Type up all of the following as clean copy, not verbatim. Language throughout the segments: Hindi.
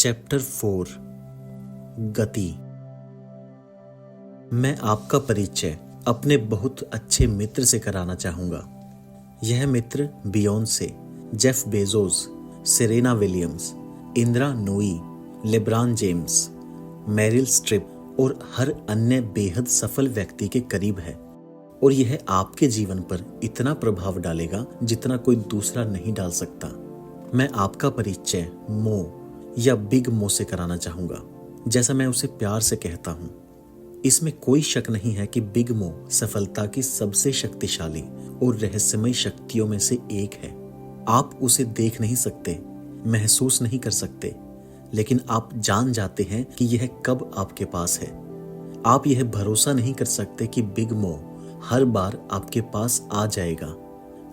चैप्टर 4 गति। मैं आपका परिचय अपने बहुत अच्छे मित्र से कराना चाहूंगा। यह मित्र Beyonce, Jeff Bezos, Serena Williams, Indira Nooyi, LeBron James, Meryl Streep और हर अन्य बेहद सफल व्यक्ति के करीब है और यह आपके जीवन पर इतना प्रभाव डालेगा जितना कोई दूसरा नहीं डाल सकता। मैं आपका परिचय मो या बिग मो से कराना चाहूंगा, जैसा मैं उसे प्यार से कहता हूं। इसमें कोई शक नहीं है कि बिग मो सफलता की सबसे शक्तिशाली और रहस्यमय शक्तियों में से एक है। आप उसे देख नहीं सकते, महसूस नहीं कर सकते, लेकिन आप जान जाते हैं कि यह कब आपके पास है। आप यह भरोसा नहीं कर सकते कि बिग मो हर बार आपके पास आ जाएगा,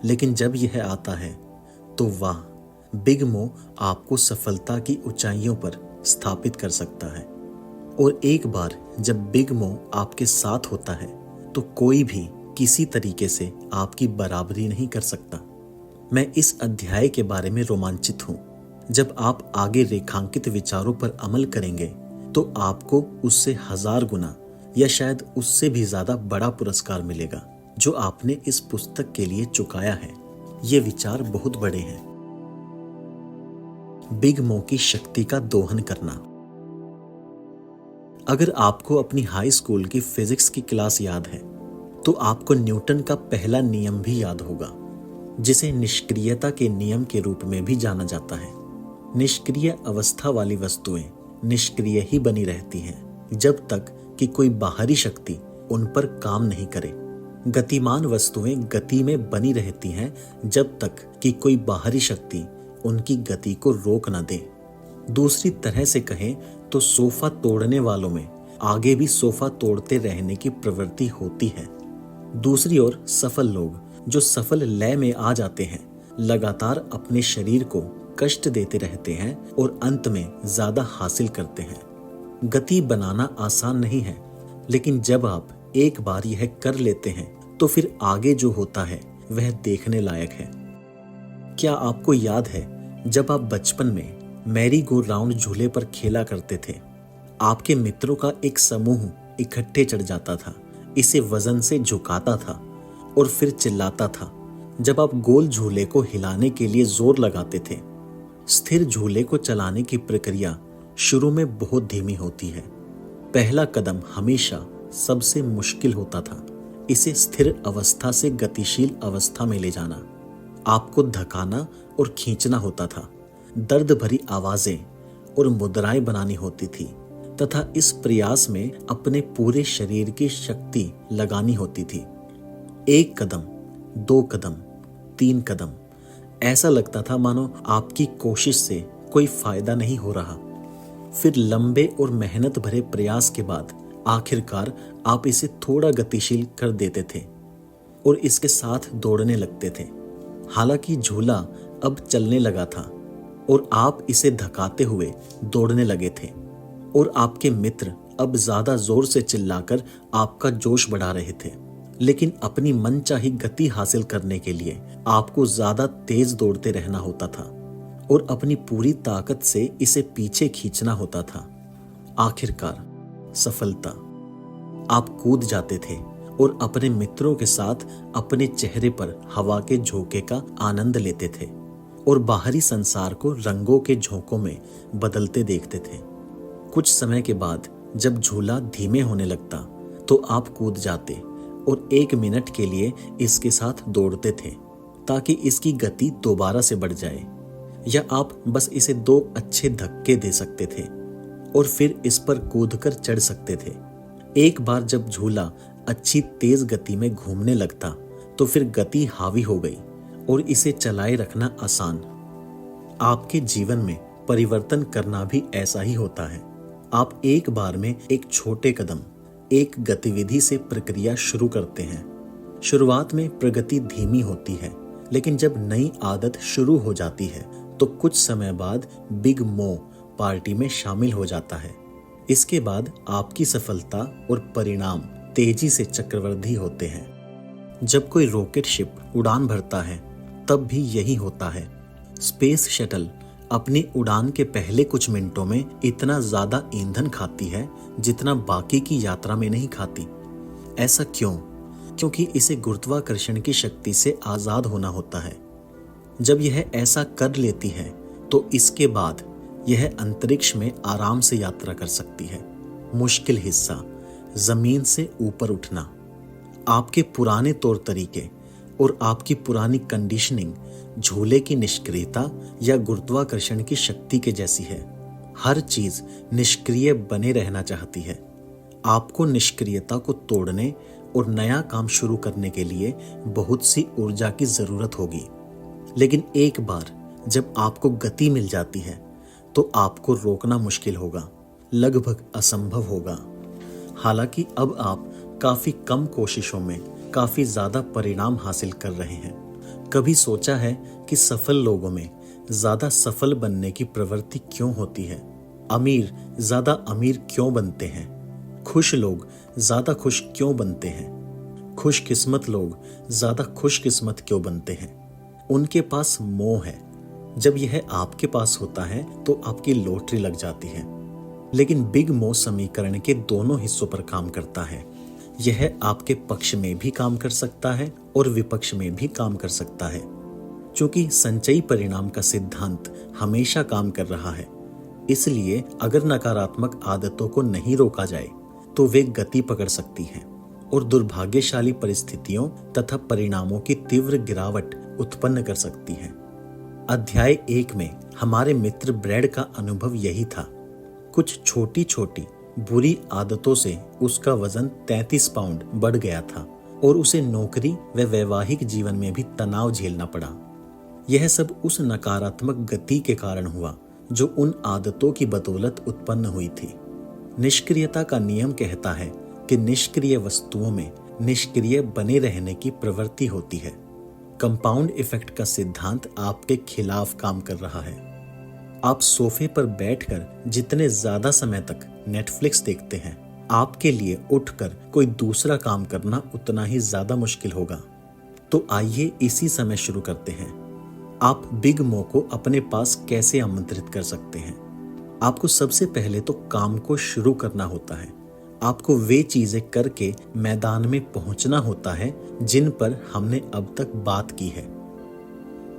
लेकिन जब यह आता है तो वाह, बिग मो आपको सफलता की ऊंचाइयों पर स्थापित कर सकता है। और एक बार जब बिग मो आपके साथ होता है तो कोई भी किसी तरीके से आपकी बराबरी नहीं कर सकता। मैं इस अध्याय के बारे में रोमांचित हूं। जब आप आगे रेखांकित विचारों पर अमल करेंगे तो आपको उससे 1000 गुना या शायद उससे भी ज्यादा बड़ा पुरस्कार मिलेगा जो आपने इस पुस्तक के लिए चुकाया है। ये विचार बहुत बड़े हैं। बिग मो की शक्ति का दोहन करना। अगर आपको अपनी हाई स्कूल की फिजिक्स की क्लास याद है तो आपको न्यूटन का पहला नियम भी याद होगा, जिसे निष्क्रियता के नियम के रूप में भी जाना जाता है। निष्क्रिय अवस्था वाली वस्तुएं निष्क्रिय ही बनी रहती हैं जब तक कि कोई बाहरी शक्ति उन पर काम नहीं करे। गतिमान वस्तुएं गति में बनी रहती हैं जब तक कि कोई बाहरी शक्ति उनकी गति को रोक न दे। दूसरी तरह से कहें तो सोफा तोड़ने वालों में आगे भी सोफा तोड़ते रहने की प्रवृत्ति होती है। दूसरी ओर सफल लोग जो सफल लय में आ जाते हैं लगातार अपने शरीर को कष्ट देते रहते हैं और अंत में ज्यादा हासिल करते हैं। गति बनाना आसान नहीं है, लेकिन जब आप एक बार यह कर लेते हैं तो फिर आगे जो होता है वह देखने लायक है। क्या आपको याद है जब आप बचपन में मैरी गो राउंड झूले पर खेला करते थे? आपके मित्रों का एक समूह इकट्ठे चढ़ जाता था, इसे वजन से झुकाता था और फिर चिल्लाता था जब आप गोल झूले को हिलाने के लिए जोर लगाते थे। स्थिर झूले को चलाने की प्रक्रिया शुरू में बहुत धीमी होती है। पहला कदम हमेशा सबसे मुश्किल होता था, इसे स्थिर अवस्था से गतिशील अवस्था में ले जाना। आपको धकाना और खींचना होता था, दर्द भरी आवाजें और मुद्राएं बनानी होती थी तथा इस प्रयास में अपने पूरे शरीर की शक्ति लगानी होती थी। 1 कदम, 2 कदम, 3 कदम, ऐसा लगता था मानो आपकी कोशिश से कोई फायदा नहीं हो रहा। फिर लंबे और मेहनत भरे प्रयास के बाद आखिरकार आप इसे थोड़ा गतिशील कर देते थे और इसके साथ दौड़ने लगते थे। हालांकि झूला अब चलने लगा था और आप इसे धकाते हुए दौड़ने लगे थे और आपके मित्र अब ज्यादा जोर से चिल्लाकर आपका जोश बढ़ा रहे थे, लेकिन अपनी मनचाही गति हासिल करने के लिए आपको ज्यादा तेज दौड़ते रहना होता था और अपनी पूरी ताकत से इसे पीछे खींचना होता था। आखिरकार सफलता। आप कूद जाते थे और अपने मित्रों के साथ अपने चेहरे पर हवा के झोंके का आनंद लेते थे और बाहरी संसार को रंगों के झोंकों में बदलते देखते थे। कुछ समय के बाद जब झूला धीमे होने लगता तो आप कूद जाते और 1 मिनट के लिए इसके साथ दौड़ते थे ताकि इसकी गति दोबारा से बढ़ जाए, या आप बस इसे 2 अच्छे धक्के दे सकते थे और फिर इस पर कूदकर चढ़ सकते थे। एक बार जब झूला अच्छी तेज गति में घूमने लगता तो फिर गति हावी हो गई और इसे चलाए रखना आसान। आपके जीवन में परिवर्तन करना भी ऐसा ही होता है। आप एक बार में एक छोटे कदम, एक गतिविधि से प्रक्रिया शुरू करते हैं। शुरुआत में प्रगति धीमी होती है, लेकिन जब नई आदत शुरू हो जाती है तो कुछ समय बाद बिग मो पार्टी में शामिल हो जाता है। इसके बाद आपकी सफलता और परिणाम तेजी से चक्रवृद्धि होते हैं। जब कोई रॉकेट शिप उड़ान भरता है तब भी यही होता है। स्पेस शटल अपनी उड़ान के पहले कुछ मिनटों में इतना ज्यादा ईंधन खाती है जितना बाकी की यात्रा में नहीं खाती। ऐसा क्यों? क्योंकि इसे गुरुत्वाकर्षण की शक्ति से आजाद होना होता है। जब यह ऐसा कर लेती है तो इसके बाद यह अंतरिक्ष में आराम से यात्रा कर सकती है। मुश्किल हिस्सा, जमीन से ऊपर उठना। आपके पुराने तौर तरीके और आपकी पुरानी कंडीशनिंग झूले की निष्क्रियता या गुरुत्वाकर्षण की शक्ति के जैसी है। हर चीज निष्क्रिय बने रहना चाहती है। आपको निष्क्रियता को तोड़ने और नया काम शुरू करने के लिए बहुत सी ऊर्जा की जरूरत होगी। लेकिन एक बार जब आपको गति मिल जाती है तो आपको रोकना मुश्किल होगा, लगभग असंभव होगा। हालांकि अब आप काफी कम कोशिशों में काफी ज्यादा परिणाम हासिल कर रहे हैं। कभी सोचा है कि सफल लोगों में ज्यादा सफल बनने की प्रवृत्ति क्यों होती है? अमीर ज्यादा अमीर क्यों बनते हैं? खुश लोग ज्यादा खुश क्यों बनते हैं? खुशकिस्मत लोग ज्यादा खुशकिस्मत क्यों बनते हैं? उनके पास मोह है। जब यह आपके पास होता है तो आपकी लॉटरी लग जाती है। लेकिन बिग मोह समीकरण के दोनों हिस्सों पर काम करता है। यह आपके पक्ष में भी काम कर सकता है और विपक्ष में भी काम कर सकता है। क्योंकि संचयी परिणाम का सिद्धांत हमेशा काम कर रहा है, इसलिए अगर नकारात्मक आदतों को नहीं रोका जाए तो वे गति पकड़ सकती हैं और दुर्भाग्यशाली परिस्थितियों तथा परिणामों की तीव्र गिरावट उत्पन्न कर सकती हैं। अध्याय 1 में हमारे मित्र ब्रैड का अनुभव यही था। कुछ छोटी छोटी बुरी आदतों से उसका वजन 33 पाउंड बढ़ गया था और उसे नौकरी व वैवाहिक जीवन में भी तनाव झेलना पड़ा। यह सब उस नकारात्मक गति के कारण हुआ जो उन आदतों की बदौलत उत्पन्न हुई थी। निष्क्रियता का नियम कहता है कि निष्क्रिय वस्तुओं में निष्क्रिय बने रहने की प्रवृत्ति होती है। कंपाउंड इफेक्ट का सिद्धांत आपके खिलाफ काम कर रहा है। आप सोफे पर बैठकर जितने ज्यादा समय तक नेटफ्लिक्स देखते हैं, आपके लिए उठकर कोई दूसरा काम करना उतना ही ज्यादा मुश्किल होगा। तो आइए इसी समय शुरू करते हैं। आप बिग मो को अपने पास कैसे आमंत्रित कर सकते हैं? आपको सबसे पहले तो काम को शुरू करना होता है। आपको वे चीजें करके मैदान में पहुंचना होता है जिन पर हमने अब तक बात की है।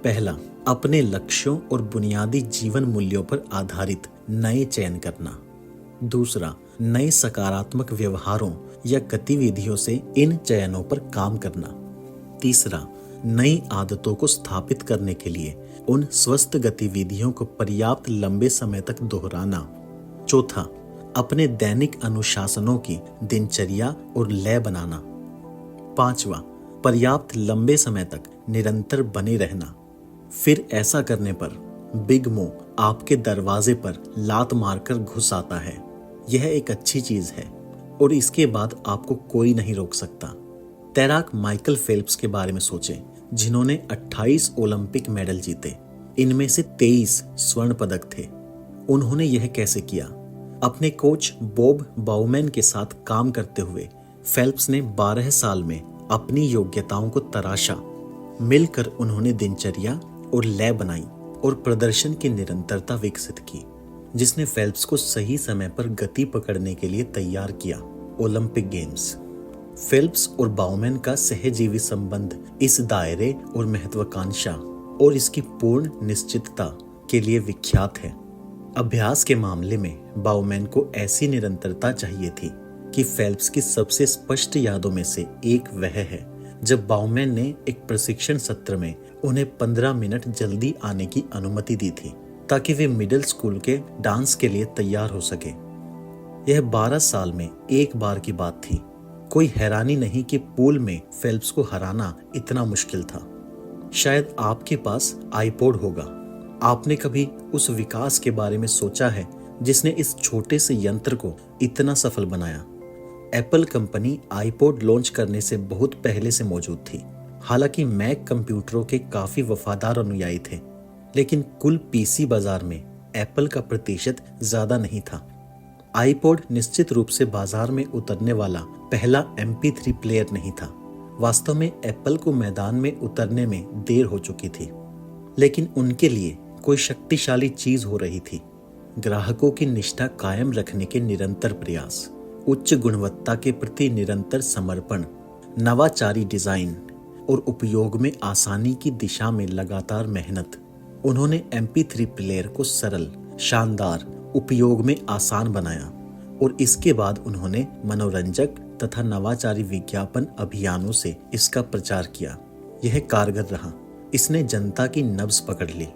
पहला, अपने लक्ष्यों और बुनियादी जीवन मूल्यों पर आधारित नए चयन करना। दूसरा, नए सकारात्मक व्यवहारों या गतिविधियों से इन चयनों पर काम करना। तीसरा, नई आदतों को स्थापित करने के लिए उन स्वस्थ गतिविधियों को पर्याप्त लंबे समय तक दोहराना। चौथा, अपने दैनिक अनुशासनों की दिनचर्या और लय बनाना। पांचवा, पर्याप्त लंबे समय तक निरंतर बने रहना। फिर ऐसा करने पर बिग मो आपके दरवाजे पर लात मारकर घुस आता है। यह एक अच्छी चीज है और इसके बाद आपको कोई नहीं रोक सकता। तैराक माइकल फेल्प्स के बारे में सोचें, जिन्होंने 28 ओलंपिक मेडल जीते। इनमें से 23 स्वर्ण पदक थे। उन्होंने यह कैसे किया? अपने कोच बॉब बाउमैन के साथ काम करते हुए फेल्प्स ने 12 साल में अपनी योग्यताओं को तराशा। मिलकर उन्होंने दिनचर्या और लय बनाई और प्रदर्शन की निरंतरता विकसित की, जिसने फेल्प्स को सही समय पर गति पकड़ने के लिए तैयार किया। Olympic games. फेल्प्स और बाउमैन का सहजीवी संबंध इस दायरे और महत्वाकांक्षा और इसकी पूर्ण निश्चितता के लिए विख्यात है। अभ्यास के मामले में बाउमैन को ऐसी निरंतरता चाहिए थी कि फेल्प्स की सबसे स्पष्ट यादों में से एक वह है जब बाउमैन ने एक प्रशिक्षण सत्र में उन्हें 15 मिनट जल्दी आने की अनुमति दी थी ताकि वे मिडिल स्कूल के डांस के लिए तैयार हो सके। यह 12 साल में एक बार की बात थी। कोई हैरानी नहीं कि पूल में फेल्प्स को हराना इतना मुश्किल था। शायद आपके पास आईपॉड होगा। आपने कभी उस विकास के बारे में सोचा है जिसने इस छोटे से यंत्र को इतना सफल बनाया? एप्पल कंपनी आईपॉड लॉन्च करने से बहुत पहले से मौजूद थी। हालांकि मैक कंप्यूटरों के काफी वफादार अनुयायी थे, लेकिन कुल पीसी बाजार में एप्पल का प्रतिशत ज्यादा नहीं था। आईपॉड निश्चित रूप से बाजार में उतरने वाला पहला MP3 प्लेयर नहीं था। वास्तव में एप्पल को मैदान में उतरने में देर हो चुकी थी, लेकिन उनके लिए कोई शक्तिशाली चीज हो रही थी। ग्राहकों की निष्ठा कायम रखने के निरंतर प्रयास, उच्च गुणवत्ता के प्रति निरंतर समर्पण, नवाचारी डिजाइन और उपयोग में आसानी की दिशा में लगातार मेहनत। उन्होंने MP3 प्लेयर को सरल, शानदार, उपयोग में आसान बनाया और इसके बाद उन्होंने मनोरंजक तथा नवाचारी विज्ञापन अभियानों से इसका प्रचार किया। यह कारगर रहा, इसने जनता की नब्ज पकड़ ली।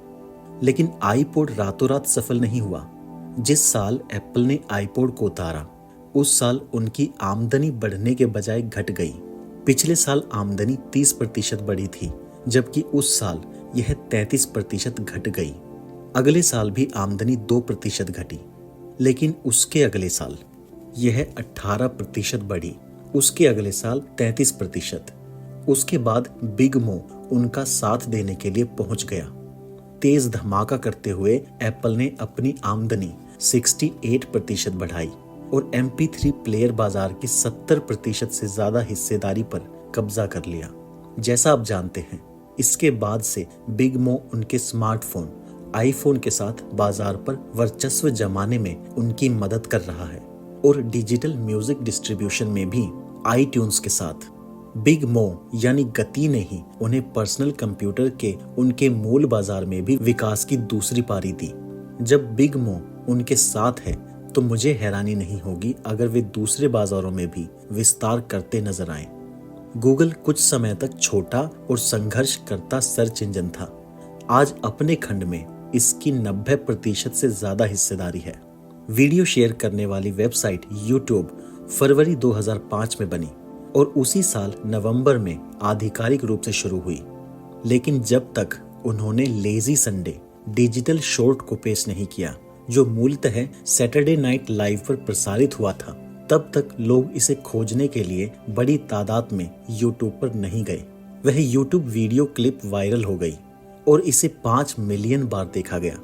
लेकिन आईपॉड रातों रात सफल नहीं हुआ। जिस साल एप्पल ने आईपॉड को उतारा, उस साल उनकी आमदनी बढ़ने के बजाय घट गई। पिछले साल आमदनी 30% बढ़ी थी, जबकि उस साल यह 33% घट गई। अगले साल भी आमदनी 2% घटी, लेकिन उसके अगले साल यह 18% बढ़ी, उसके अगले साल 33%। उसके बाद बिग मो उनका साथ देने के लिए पहुंच गया। तेज धमाका करते हुए एप्पल ने अपनी आमदनी 68% बढ़ाई और MP3 प्लेयर बाजार की 70% से ज्यादा हिस्सेदारी पर कब्जा कर लिया। जैसा आप जानते हैं, इसके बाद से बिग मो उनके स्मार्टफोन आईफोन के साथ बाजार पर वर्चस्व जमाने में उनकी मदद कर रहा है और डिजिटल म्यूजिक डिस्ट्रीब्यूशन में भी iTunes के साथ। बिग मो यानी गति ने ही उन्हें पर्सनल कंप्यूटर के उनके मूल बाजार में भी विकास की दूसरी पारी दी। जब बिग मो उनके साथ है तो मुझे हैरानी नहीं होगी अगर वे दूसरे बाजारों में भी विस्तार करते नजर आए। गूगल कुछ समय तक छोटा और संघर्ष करता सर्च इंजन था। आज अपने खंड में इसकी 90% से ज्यादा हिस्सेदारी है। वीडियो शेयर करने वाली वेबसाइट यूट्यूब फरवरी 2005 में बनी और उसी साल नवंबर में आधिकारिक रूप से शुरू हुई। लेकिन जब तक उन्होंने लेजी संडे डिजिटल शॉर्ट को पेश नहीं किया, जो मूलतः सैटरडे नाइट लाइव पर प्रसारित हुआ था, तब तक लोग इसे खोजने के लिए बड़ी तादाद में यूट्यूब पर नहीं गए। वह यूट्यूब वीडियो क्लिप वायरल हो गई और इसे 5 मिलियन बार देखा गया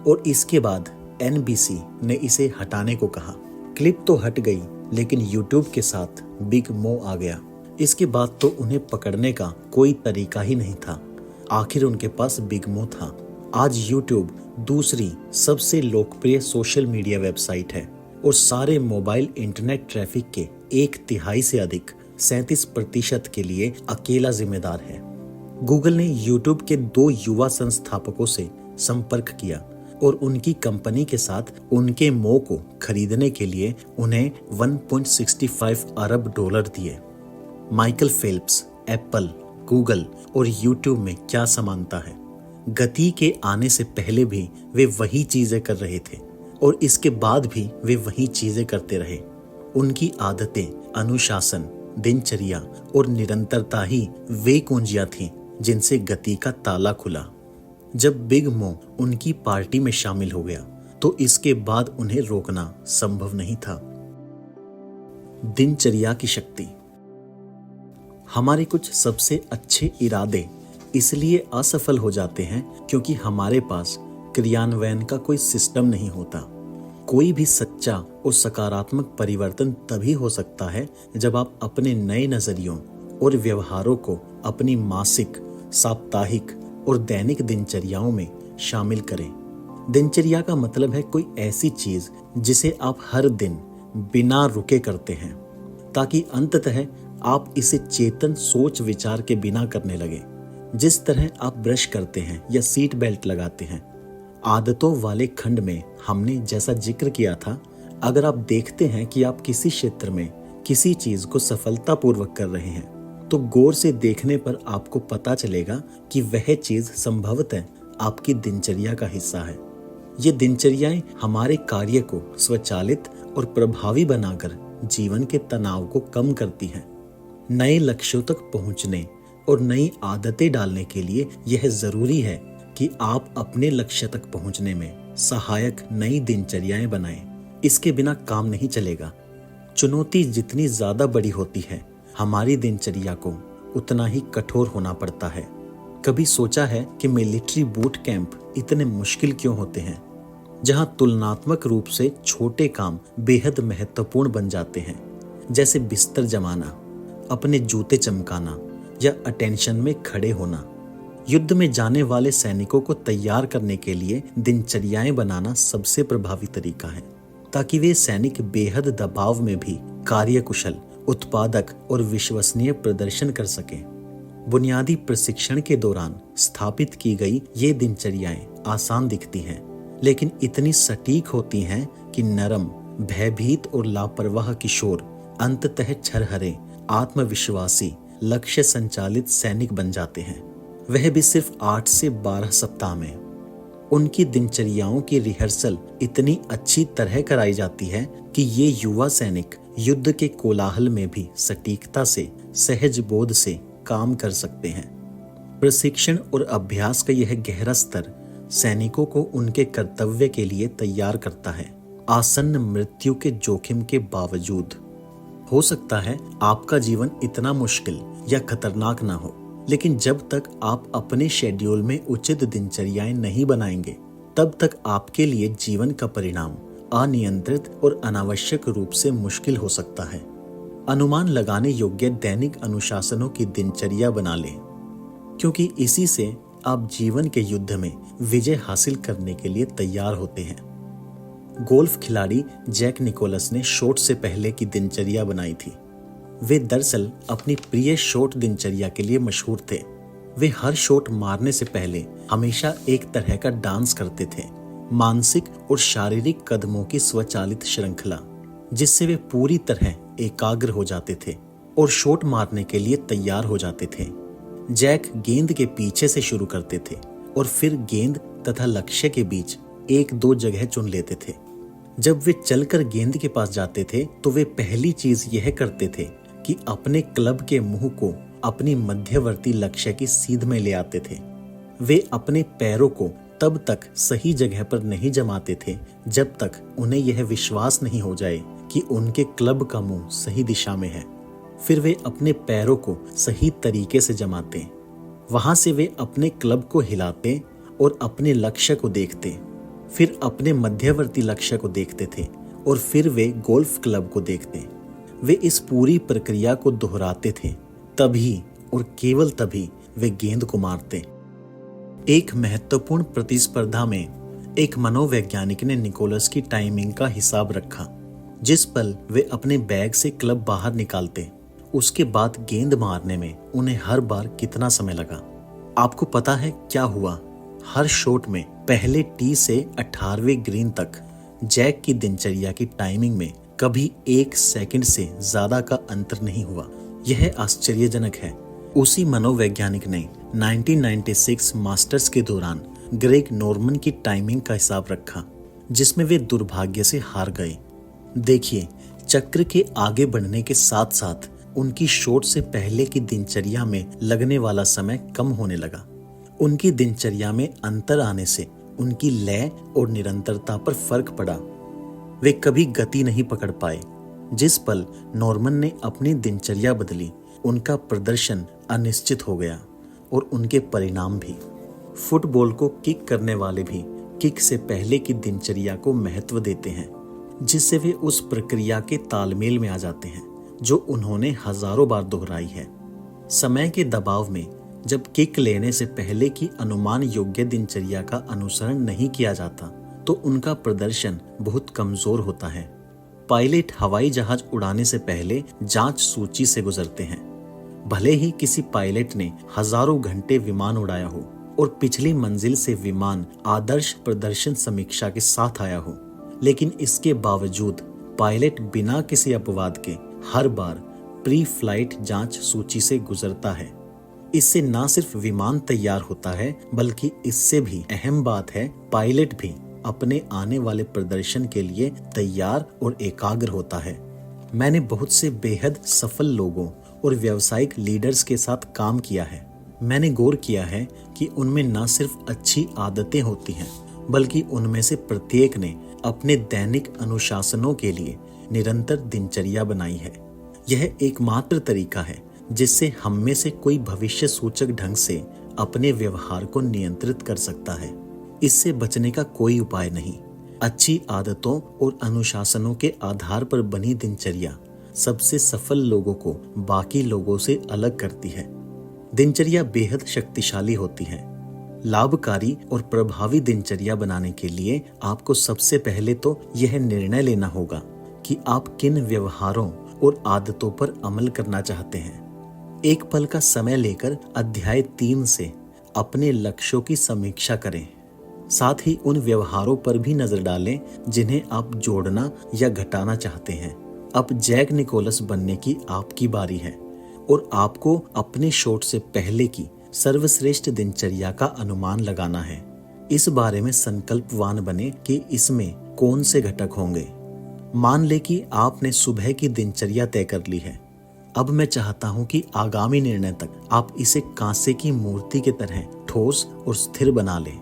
और इसके बाद NBC ने इसे हटाने को कहा। क्लिप तो हट गई, लेकिन यूट्यूब के साथ बिग मो आ गया। इसके बाद तो उन्हें पकड़ने का कोई तरीका ही नहीं था। आखिर उनके पास बिग मो था। आज यूट्यूब दूसरी सबसे लोकप्रिय सोशल मीडिया वेबसाइट है और सारे मोबाइल इंटरनेट ट्रैफिक के 1/3 से अधिक 37% के लिए अकेला जिम्मेदार है। गूगल ने यूट्यूब के 2 युवा संस्थापकों से संपर्क किया और उनकी कंपनी के साथ उनके मो को खरीदने के लिए उन्हें $1.65 अरब दिए। माइकल फेल्प्स, एप्पल, गूगल और यूट्यूब में क्या समानता है? गति के आने से पहले भी वे वही चीजें कर रहे थे और इसके बाद भी वे वही चीजें करते रहे। उनकी आदतें, अनुशासन, दिनचर्या और निरंतरता ही वे कुंजियां थीं जिनसे गति का ताला खुला। जब बिग मो उनकी पार्टी में शामिल हो गया तो इसके बाद उन्हें रोकना संभव नहीं था। दिनचर्या की शक्ति। हमारे कुछ सबसे अच्छे इरादे इसलिए असफल हो जाते हैं क्योंकि हमारे पास क्रियान्वयन का कोई सिस्टम नहीं होता। कोई भी सच्चा और सकारात्मक परिवर्तन तभी हो सकता है जब आप अपने नए नजरियों और व्यवहारों को अपनी मासिक, साप्ताहिक और दैनिक दिनचर्याओं में शामिल करें। दिनचर्या का मतलब है कोई ऐसी चीज जिसे आप हर दिन बिना रुके करते हैं, ताकि अंततः आप इसे चेतन सोच विचार के बिना करने लगे। जिस तरह आप ब्रश करते हैं या सीट बेल्ट लगाते हैं। आदतों वाले खंड में हमने जैसा जिक्र किया था, अगर आप देखते हैं कि आप किसी क्षेत्र में किसी चीज को सफलतापूर्वक कर रहे हैं, तो गौर से देखने पर आपको पता चलेगा कि वह चीज संभवतः आपकी दिनचर्या का हिस्सा है। ये दिनचर्याएं हमारे कार्य को स्वचालित और प्रभावी बनाकर जीवन के तनाव को कम करती हैं। नए लक्ष्यों तक पहुंचने और नई आदतें डालने के लिए यह जरूरी है कि आप अपने लक्ष्य तक पहुंचने में सहायक नई दिनचर्याएं बनाएं। इसके बिना काम नहीं चलेगा। चुनौती जितनी ज्यादा बड़ी होती है, हमारी दिनचर्या को उतना ही कठोर होना पड़ता है। कभी सोचा है कि मिलिट्री बूट कैंप इतने मुश्किल क्यों होते हैं, जहां तुलनात्मक रूप से छोटे काम बेहद महत्वपूर्ण बन जाते हैं, जैसे बिस्तर जमाना, अपने जूते चमकाना या अटेंशन में खड़े होना। युद्ध में जाने वाले सैनिकों को तैयार करने के लिए दिनचर्याएं बनाना सबसे प्रभावी तरीका है, ताकि वे सैनिक बेहद दबाव में भी कार्यकुशल, उत्पादक और विश्वसनीय प्रदर्शन कर सकें। बुनियादी प्रशिक्षण के दौरान स्थापित की गई ये दिनचर्याएं आसान दिखती हैं, लेकिन इतनी सटीक होती हैं कि नरम, भयभीत और लापरवाह किशोर अंततः छरहरे, आत्मविश्वासी, लक्ष्य संचालित सैनिक बन जाते हैं, वह भी सिर्फ 8 से 12 सप्ताह में। उनकी दिनचर्याओं की रिहर्सल इतनी अच्छी तरह कराई जाती है कि ये युवा सैनिक युद्ध के कोलाहल में भी सटीकता से, सहज बोध से काम कर सकते हैं। प्रशिक्षण और अभ्यास का यह गहरा स्तर सैनिकों को उनके कर्तव्य के लिए तैयार करता है, आसन्न मृत्यु के जोखिम के बावजूद। हो सकता है आपका जीवन इतना मुश्किल या खतरनाक ना हो, लेकिन जब तक आप अपने शेड्यूल में उचित दिनचर्याएं नहीं बनाएंगे, तब तक आपके लिए जीवन का परिणाम अनियंत्रित और अनावश्यक रूप से मुश्किल हो सकता है। अनुमान लगाने योग्य दैनिक अनुशासनों की दिनचर्या बना लें, क्योंकि इसी से आप जीवन के युद्ध में विजय हासिल करने के लिए तैयार होते हैं। गोल्फ खिलाड़ी जैक निकोलस ने शॉट से पहले की दिनचर्या बनाई थी। वे दरअसल अपनी प्रिय शॉट दिनचर्या के लिए मशहूर थे। वे हर शॉट मारने से पहले हमेशा एक तरह का डांस करते थे, मानसिक और शारीरिक कदमों की स्वचालित श्रृंखला, जिससे वे पूरी तरह एकाग्र हो जाते थे और शॉट मारने के लिए तैयार हो जाते थे। जैक गेंद के पीछे से शुरू करते थे और फिर गेंद तथा लक्ष्य के बीच 1-2 जगह चुन लेते थे। जब वे चलकर गेंद के पास जाते थे तो वे पहली चीज यह करते थे कि अपने क्लब के मुंह को अपनी मध्यवर्ती लक्ष्य की सीध में ले आते थे। वे अपने पैरों को तब तक सही जगह पर नहीं जमाते थे जब तक उन्हें यह विश्वास नहीं हो जाए कि उनके क्लब का मुंह सही दिशा में है। फिर वे अपने पैरों को सही तरीके से जमाते। वहां से वे अपने क्लब को हिलाते और अपने लक्ष्य को देखते, फिर अपने मध्यवर्ती लक्ष्य को देखते थे और फिर वे गोल्फ क्लब को देखते। वे इस पूरी प्रक्रिया को दोहराते थे, तभी और केवल तभी वे गेंद को मारते। एक महत्वपूर्ण प्रतिस्पर्धा में एक मनोवैज्ञानिक ने निकोलस की टाइमिंग का हिसाब रखा। जिस पल वे अपने बैग से क्लब बाहर निकालते, उसके बाद गेंद मारने में उन्हें हर बार कितना समय लगा। आपको पता है क्या हुआ? हर शॉट में पहले टी से 18वें ग्रीन तक जैक की दिनचर्या की टाइमिंग में कभी 1 सेकंड से ज्यादा का अंतर नहीं हुआ। यह आश्चर्यजनक है। उसी मनोवैज्ञानिक ने 1996 मास्टर्स के दौरान ग्रेग नॉर्मन की टाइमिंग का हिसाब रखा, जिसमें वे दुर्भाग्य से हार गए। देखिए, चक्र के आगे बढ़ने के साथ साथ उनकी शॉट से पहले की दिनचर्या में लगने वाला समय कम होने लगा। उनकी दिनचर्या में अंतर आने से उनकी लय और निरंतरता पर फर्क पड़ा। वे कभी गति नहीं पकड़ पाए। जिस पल नॉर्मन ने अपनी दिनचर्या बदली, उनका प्रदर्शन अनिश्चित हो गया और उनके परिणाम भी। फुटबॉल को किक करने वाले भी किक से पहले की दिनचर्या को महत्व देते हैं, जिससे वे उस प्रक्रिया के तालमेल में आ जाते हैं जो उन्होंने हजारों बार दोहराई है। समय के दबाव में जब किक लेने से पहले की अनुमान योग्य दिनचर्या का अनुसरण नहीं किया जाता, तो उनका प्रदर्शन बहुत कमजोर होता है। पायलट हवाई जहाज उड़ाने से पहले जांच सूची से गुजरते हैं। भले ही किसी पायलट ने हजारों घंटे विमान उड़ाया हो और पिछली मंजिल से विमान आदर्श प्रदर्शन समीक्षा के साथ आया हो, लेकिन इसके बावजूद पायलट बिना किसी अपवाद के हर बार प्री फ्लाइट जांच सूची से गुजरता है। इससे न सिर्फ विमान तैयार होता है, बल्कि इससे भी अहम बात है, पायलट भी अपने आने वाले प्रदर्शन के लिए तैयार और एकाग्र होता है। मैंने बहुत से बेहद सफल लोगों और व्यावसायिक लीडर्स के साथ काम किया है। मैंने गौर किया है कि उनमें न सिर्फ अच्छी आदतें होती हैं, बल्कि उनमें से प्रत्येक ने अपने दैनिक अनुशासनों के लिए निरंतर दिनचर्या बनाई है। यह एकमात्र तरीका है जिससे हम में से कोई भविष्य सूचक ढंग से अपने व्यवहार को नियंत्रित कर सकता है। इससे बचने का कोई उपाय नहीं। अच्छी आदतों और अनुशासनों के आधार पर बनी दिनचर्या सबसे सफल लोगों को बाकी लोगों से अलग करती है। दिनचर्या बेहद शक्तिशाली होती है। लाभकारी और प्रभावी दिनचर्या बनाने के लिए आपको सबसे पहले तो यह निर्णय लेना होगा कि आप किन व्यवहारों और आदतों पर अमल करना चाहते हैं। एक पल का समय लेकर अध्याय 3 से अपने लक्ष्यों की समीक्षा करें। साथ ही उन व्यवहारों पर भी नजर डालें जिन्हें आप जोड़ना या घटाना चाहते हैं। अब जैक निकोलस बनने की आपकी बारी है और आपको अपने शॉट से पहले की सर्वश्रेष्ठ दिनचर्या का अनुमान लगाना है। इस बारे में संकल्पवान बने कि इसमें कौन से घटक होंगे। मान ले कि आपने सुबह की दिनचर्या तय कर ली है। अब मैं चाहता हूं कि आगामी निर्णय तक आप इसे कांसे की मूर्ति की तरह ठोस और स्थिर बना लें।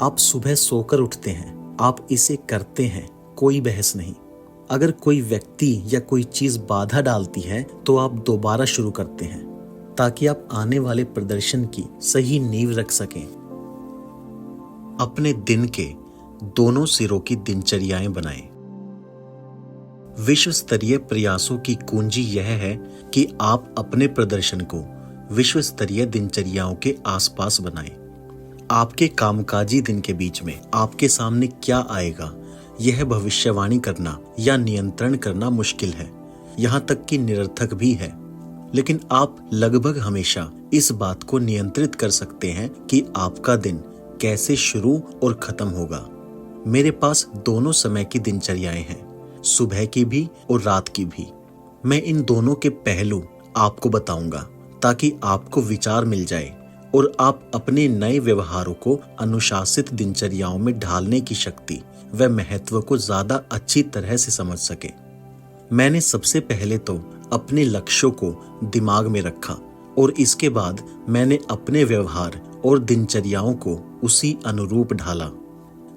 आप सुबह सोकर उठते हैं, आप इसे करते हैं, कोई बहस नहीं। अगर कोई व्यक्ति या कोई चीज बाधा डालती है तो आप दोबारा शुरू करते हैं ताकि आप आने वाले प्रदर्शन की सही नींव रख सकें। अपने दिन के दोनों सिरों की दिनचर्याएं बनाएं। विश्व स्तरीय प्रयासों की कुंजी यह है कि आप अपने प्रदर्शन को विश्व स्तरीय दिनचर्याओं के आसपास बनाएं। आपके कामकाजी दिन के बीच में आपके सामने क्या आएगा, यह भविष्यवाणी करना या नियंत्रण करना मुश्किल है, यहाँ तक कि निरर्थक भी है। लेकिन आप लगभग हमेशा इस बात को नियंत्रित कर सकते हैं कि आपका दिन कैसे शुरू और खत्म होगा। मेरे पास दोनों समय की दिनचर्याएं हैं, सुबह की भी और रात की भी। मैं इन दोनों के पहलू आपको बताऊंगा ताकि आपको विचार मिल जाए और आप अपने नए व्यवहारों को अनुशासित दिनचर्याओं में ढालने की शक्ति व महत्व को ज्यादा अच्छी तरह से समझ सके। मैंने सबसे पहले तो अपने लक्ष्यों को दिमाग में रखा और इसके बाद मैंने अपने व्यवहार और दिनचर्याओं को उसी अनुरूप ढाला।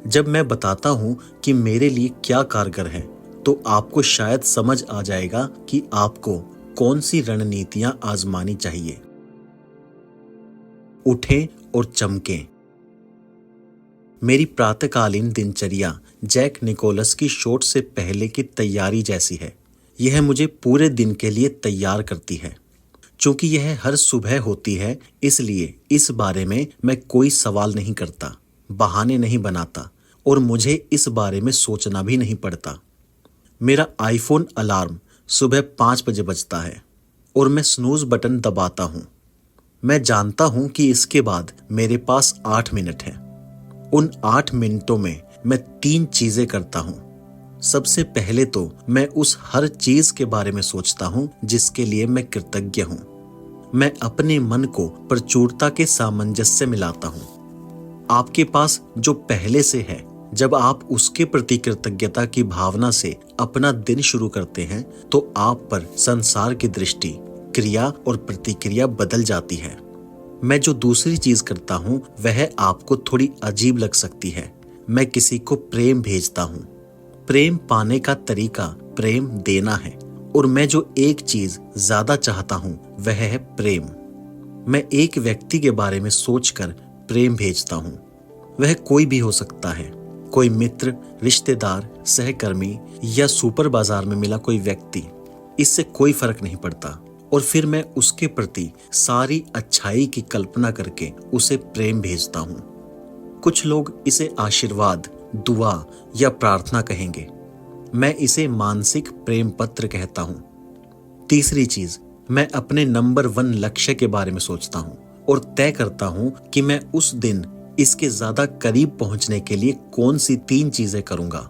जब मैं बताता हूं कि मेरे लिए क्या कारगर है तो आपको शायद समझ आ जाएगा कि आपको कौन सी रणनीतियां आजमानी चाहिए। उठें और चमकें। मेरी प्रातःकालीन दिनचर्या जैक निकोलस की शॉट से पहले की तैयारी जैसी है। यह मुझे पूरे दिन के लिए तैयार करती है। चूंकि यह हर सुबह होती है, इसलिए इस बारे में मैं कोई सवाल नहीं करता, बहाने नहीं बनाता और मुझे इस बारे में सोचना भी नहीं पड़ता। मेरा आईफोन अलार्म सुबह 5 बजे बजता है और मैं स्नूज बटन दबाता हूं। मैं जानता हूं कि इसके बाद मेरे पास 8 मिनट हैं। उन 8 मिनटों में मैं 3 चीजें करता हूं। सबसे पहले तो मैं उस हर चीज के बारे में सोचता हूं जिसके लिए मैं कृतज्ञ हूं। मैं अपने मन को प्रचुरता के सामंजस्य में लाता हूं। आपके पास जो पहले से है, जब आप उसके प्रति कृतज्ञता की भावना से अपना दिन शुरू करते हैं तो आप पर संसार की दृष्टि, क्रिया और प्रतिक्रिया बदल जाती है। मैं जो दूसरी चीज करता हूं वह आपको थोड़ी अजीब लग सकती है। मैं किसी को प्रेम भेजता हूं। प्रेम पाने का तरीका प्रेम देना है और मैं जो एक चीज ज्यादा चाहता हूं वह है प्रेम। मैं एक व्यक्ति के बारे में सोचकर प्रेम भेजता हूं। वह कोई भी हो सकता है, कोई मित्र, रिश्तेदार, सहकर्मी या सुपर बाजार में मिला कोई व्यक्ति। इससे कोई फर्क नहीं पड़ता। और फिर मैं उसके प्रति सारी अच्छाई की कल्पना करके उसे प्रेम भेजता हूं। कुछ लोग इसे आशीर्वाद, दुआ या प्रार्थना कहेंगे। मैं इसे मानसिक प्रेम पत्र कहता हूं। तीसरी चीज, मैं अपने नंबर 1 लक्ष्य के बारे में सोचता हूं और तय करता हूं कि मैं उस दिन इसके ज्यादा करीब पहुंचने के लिए कौन सी 3 चीजें करूंगा।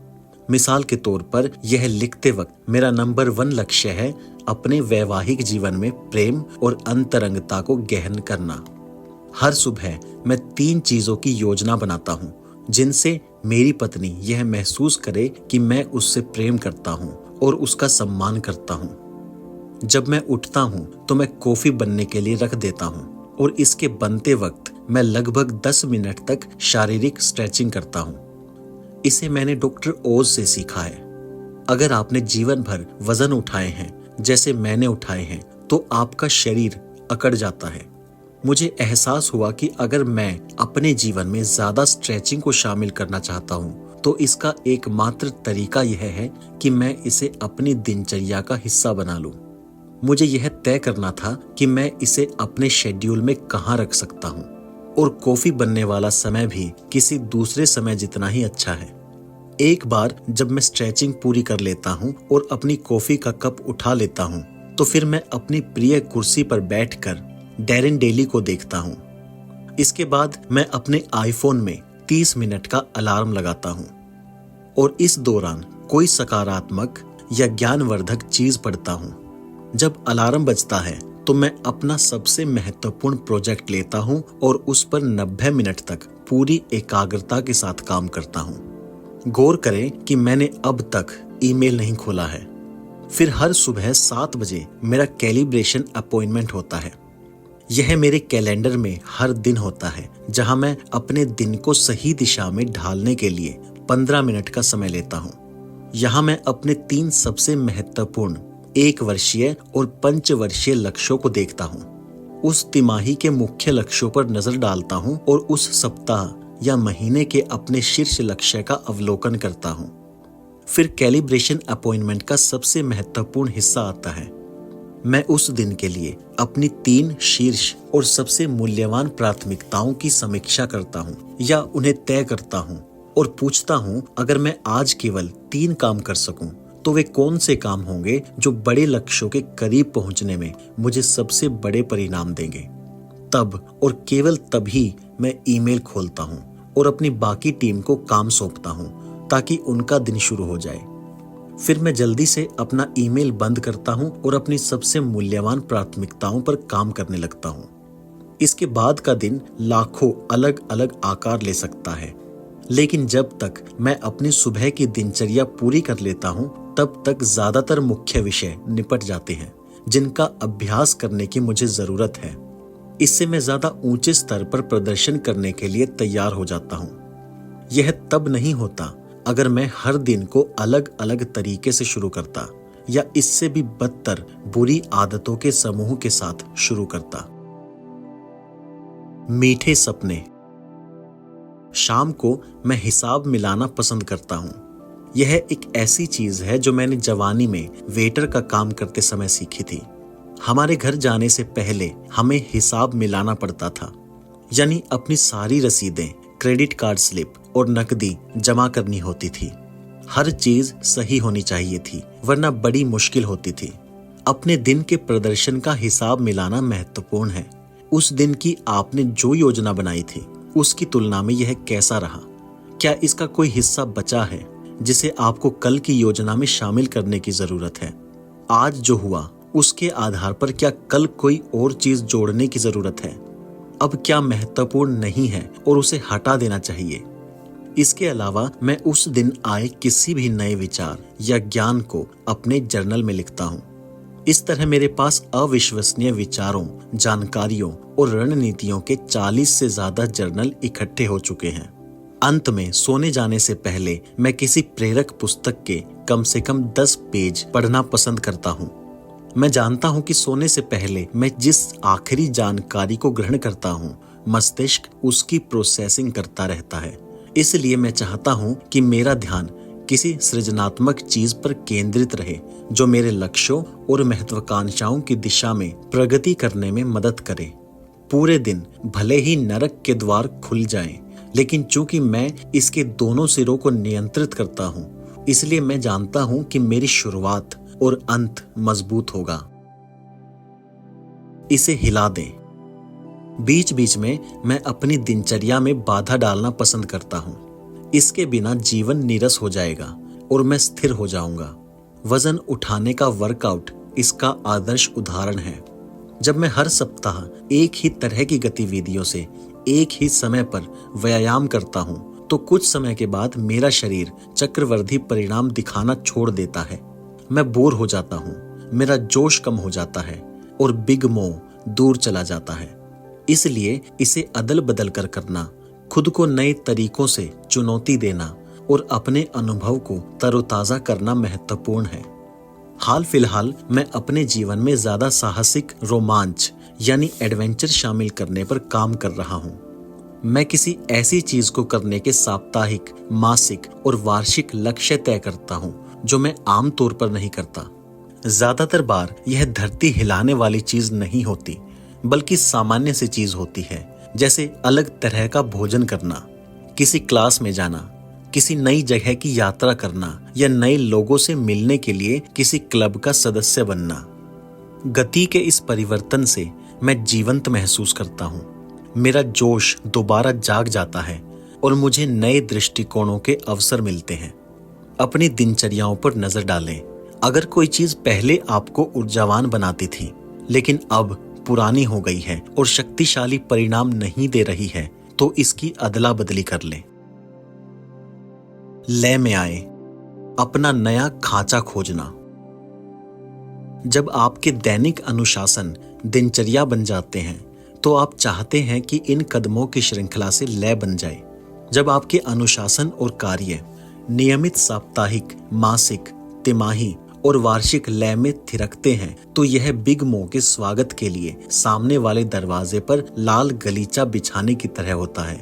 मिसाल के तौर पर यह लिखते वक्त मेरा नंबर 1 लक्ष्य है अपने वैवाहिक जीवन में प्रेम और अंतरंगता को गहन करना। हर सुबह मैं 3 चीजों की योजना बनाता हूं जिनसे मेरी पत्नी यह महसूस करे कि मैं उससे प्रेम करता हूं और उसका सम्मान करता हूं। जब मैं उठता हूं तो मैं कॉफी बनने के लिए रख देता हूं और इसके बनते वक्त मैं लगभग 10 मिनट तक शारीरिक स्ट्रेचिंग करता हूं। इसे मैंने डॉक्टर ओज से सीखा है। अगर आपने जीवन भर वजन उठाए हैं जैसे मैंने उठाए हैं तो आपका शरीर अकड़ जाता है। मुझे एहसास हुआ कि अगर मैं अपने जीवन में ज्यादा स्ट्रेचिंग को शामिल करना चाहता हूं तो इसका एकमात्र तरीका यह है कि मैं इसे अपनी दिनचर्या का हिस्सा बना लूं। मुझे यह तय करना था कि मैं इसे अपने शेड्यूल में कहाँ रख सकता हूँ, और कॉफी बनने वाला समय भी किसी दूसरे समय जितना ही अच्छा है। एक बार जब मैं स्ट्रेचिंग पूरी कर लेता हूँ और अपनी कॉफी का कप उठा लेता हूँ, तो फिर मैं अपनी प्रिय कुर्सी पर बैठकर डैरेन डेली को देखता हूँ। इसके बाद मैं अपने आईफोन में 30 मिनट का अलार्म लगाता हूँ और इस दौरान कोई सकारात्मक या ज्ञानवर्धक चीज पढ़ता हूँ। जब अलार्म बजता है तो मैं अपना सबसे महत्वपूर्ण प्रोजेक्ट लेता हूँ और उस पर 90 मिनट तक पूरी एकाग्रता के साथ काम करता हूँ। गौर करें कि मैंने अब तक ईमेल नहीं खोला है। फिर हर सुबह 7 बजे मेरा कैलिब्रेशन अपॉइंटमेंट होता है। यह मेरे कैलेंडर में हर दिन होता है, जहां मैं अपने दिन को सही दिशा में ढालने के लिए 15 मिनट का समय लेता हूं। यहां मैं अपने 3 सबसे महत्वपूर्ण 1 वर्षीय और 5 वर्षीय लक्ष्यों को देखता हूं। उस तिमाही के मुख्य लक्ष्यों पर नजर डालता हूं और उस सप्ताह या महीने के अपने शीर्ष लक्ष्य का अवलोकन करता हूं। फिर कैलिब्रेशन अपॉइंटमेंट का सबसे महत्वपूर्ण हिस्सा आता है। मैं उस दिन के लिए अपनी 3 शीर्ष और सबसे मूल्यवान प्राथमिकताओं की समीक्षा करता हूँ या उन्हें तय करता हूँ और पूछता हूँ, अगर मैं आज केवल 3 काम कर सकूं तो वे कौन से काम होंगे जो बड़े लक्ष्यों के करीब पहुंचने में मुझे सबसे बड़े परिणाम देंगे। तब और केवल तभी मैं ईमेल खोलता हूँ और अपनी बाकी टीम को काम सौंपता हूँ ताकि उनका दिन शुरू हो जाए। फिर मैं जल्दी से अपना ईमेल बंद करता हूं और अपनी सबसे मूल्यवान प्राथमिकताओं पर काम करने लगता हूं। इसके बाद का दिन लाखों अलग अलग आकार ले सकता है, लेकिन जब तक मैं अपनी सुबह की दिनचर्या पूरी कर लेता हूं, तब तक ज्यादातर मुख्य विषय निपट जाते हैं जिनका अभ्यास करने की मुझे जरूरत है। इससे मैं ज्यादा ऊंचे स्तर पर प्रदर्शन करने के लिए तैयार हो जाता हूं। यह तब नहीं होता अगर मैं हर दिन को अलग अलग तरीके से शुरू करता या इससे भी बदतर बुरी आदतों के समूह के साथ शुरू करता। मीठे सपने। शाम को मैं हिसाब मिलाना पसंद करता हूं। यह एक ऐसी चीज है जो मैंने जवानी में वेटर का काम करते समय सीखी थी। हमारे घर जाने से पहले हमें हिसाब मिलाना पड़ता था, यानी अपनी सारी रसीदें, क्रेडिट कार्ड स्लिप और नकदी जमा करनी होती थी। हर चीज सही होनी चाहिए थी, वरना बड़ी मुश्किल होती थी। अपने दिन के प्रदर्शन का हिसाब मिलाना महत्वपूर्ण है। उस दिन की आपने जो योजना बनाई थी उसकी तुलना में यह कैसा रहा? क्या इसका कोई हिस्सा बचा है जिसे आपको कल की योजना में शामिल करने की जरूरत है? आज जो हुआ उसके आधार पर क्या कल कोई और चीज जोड़ने की जरूरत है? अब क्या महत्वपूर्ण नहीं है और उसे हटा देना चाहिए? इसके अलावा मैं उस दिन आए किसी भी नए विचार या ज्ञान को अपने जर्नल में लिखता हूँ। इस तरह मेरे पास अविश्वसनीय विचारों, जानकारियों और रणनीतियों के 40 से ज्यादा जर्नल इकट्ठे हो चुके हैं। अंत में सोने जाने से पहले मैं किसी प्रेरक पुस्तक के कम से कम 10 पेज पढ़ना पसंद करता हूँ। मैं जानता हूँ कि सोने से पहले मैं जिस आखिरी जानकारी को ग्रहण करता हूँ, मस्तिष्क उसकी प्रोसेसिंग करता रहता है। इसलिए मैं चाहता हूं कि मेरा ध्यान किसी सृजनात्मक चीज पर केंद्रित रहे जो मेरे लक्ष्यों और महत्वाकांक्षाओं की दिशा में प्रगति करने में मदद करे। पूरे दिन भले ही नरक के द्वार खुल जाएं, लेकिन चूंकि मैं इसके दोनों सिरों को नियंत्रित करता हूं, इसलिए मैं जानता हूं कि मेरी शुरुआत और अंत मजबूत होगा। इसे हिला दें। बीच बीच में मैं अपनी दिनचर्या में बाधा डालना पसंद करता हूँ। इसके बिना जीवन नीरस हो जाएगा और मैं स्थिर हो जाऊंगा। वजन उठाने का वर्कआउट इसका आदर्श उदाहरण है। जब मैं हर सप्ताह एक ही तरह की गतिविधियों से एक ही समय पर व्यायाम करता हूँ, तो कुछ समय के बाद मेरा शरीर चक्रवर्ती परिणाम दिखाना छोड़ देता है। मैं बोर हो जाता हूँ, मेरा जोश कम हो जाता है और बिग मोह दूर चला जाता है। इसलिए इसे अदल बदल कर करना, खुद को नए तरीकों से चुनौती देना और अपने अनुभव को तरोताजा करना महत्वपूर्ण है। हाल फिलहाल मैं अपने जीवन में ज्यादा साहसिक रोमांच यानी एडवेंचर शामिल करने पर काम कर रहा हूँ। मैं किसी ऐसी चीज को करने के साप्ताहिक, मासिक और वार्षिक लक्ष्य तय करता हूँ जो मैं आमतौर पर नहीं करता। ज्यादातर बार यह धरती हिलाने वाली चीज नहीं होती, बल्कि सामान्य सी चीज होती है, जैसे अलग तरह का भोजन करना, किसी क्लास में जाना, किसी नई जगह की यात्रा करना या नए लोगों से मिलने के लिए किसी क्लब का सदस्य बनना। गति के इस परिवर्तन से मैं जीवंत महसूस करता हूँ। मेरा जोश दोबारा जाग जाता है और मुझे नए दृष्टिकोणों के अवसर मिलते हैं। अपनी दिनचर्याओं पर नजर डालें। अगर कोई चीज पहले आपको ऊर्जावान बनाती थी, लेकिन अब पुरानी हो गई है और शक्तिशाली परिणाम नहीं दे रही है, तो इसकी अदला बदली कर लें। लय में आए, अपना नया खांचा खोजना। जब आपके दैनिक अनुशासन दिनचर्या बन जाते हैं, तो आप चाहते हैं कि इन कदमों की श्रृंखला से लय बन जाए। जब आपके अनुशासन और कार्य नियमित साप्ताहिक, मासिक, तिमाही और वार्षिक लय में थिरकते हैं, तो यह बिग मो के स्वागत के लिए सामने वाले दरवाजे पर लाल गलीचा बिछाने की तरह होता है।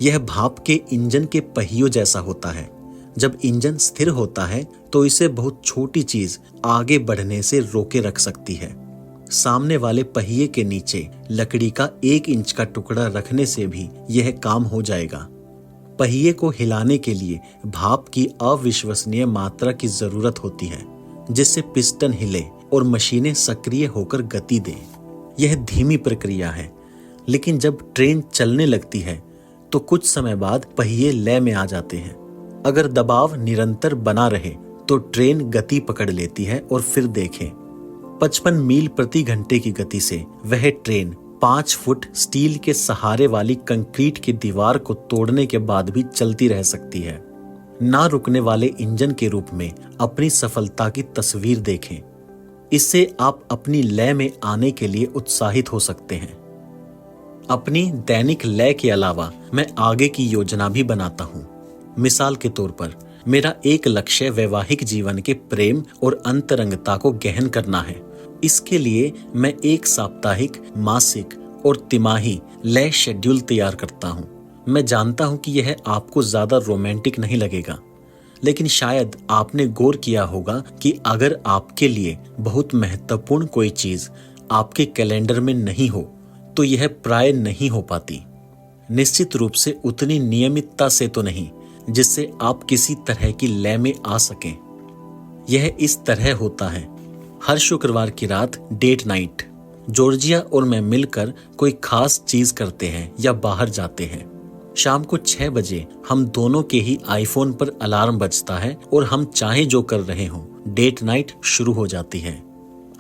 यह भाप के इंजन के पहियों जैसा होता है। जब इंजन स्थिर होता है, तो इसे बहुत छोटी चीज आगे बढ़ने से रोके रख सकती है। सामने वाले पहिए के नीचे लकड़ी का 1 इंच का टुकड़ा रखने से भी यह काम हो जाएगा। पहिए को हिलाने के लिए भाप की अविश्वसनीय मात्रा की जरूरत होती है, जिससे पिस्टन हिले और मशीनें सक्रिय होकर गति दें। यह धीमी प्रक्रिया है, लेकिन जब ट्रेन चलने लगती है, तो कुछ समय बाद पहिए लय में आ जाते हैं। अगर दबाव निरंतर बना रहे, तो ट्रेन गति पकड़ लेती है और फिर देखें, 55 मील प्रति घंटे की गति से वह ट्रेन 5 फुट स्टील के सहारे वाली कंक्रीट की दीवार को तोड़ने के बाद भी चलती रह सकती है। ना रुकने वाले इंजन के रूप में अपनी सफलता की तस्वीर देखें। इससे आप अपनी लय में आने के लिए उत्साहित हो सकते हैं। अपनी दैनिक लय के अलावा मैं आगे की योजना भी बनाता हूँ। मिसाल के तौर पर, मेरा एक लक्ष्य वैवाहिक जीवन के प्रेम और अंतरंगता को गहन करना है। इसके लिए मैं एक साप्ताहिक, मासिक और तिमाही लय शेड्यूल तैयार करता हूँ। मैं जानता हूँ कि यह आपको ज्यादा रोमांटिक नहीं लगेगा, लेकिन शायद आपने गौर किया होगा कि अगर आपके लिए बहुत महत्वपूर्ण कोई चीज आपके कैलेंडर में नहीं हो, तो यह प्राय नहीं हो पाती। निश्चित रूप से उतनी नियमितता से तो नहीं, जिससे आप किसी तरह की लय में आ सकें। यह इस तरह होता है। हर शुक्रवार की रात डेट नाइट, जॉर्जिया और मैं मिलकर कोई खास चीज करते हैं या बाहर जाते हैं। शाम को 6 बजे हम दोनों के ही आईफोन पर अलार्म बजता है और हम चाहे जो कर रहे हों, डेट नाइट शुरू हो जाती है।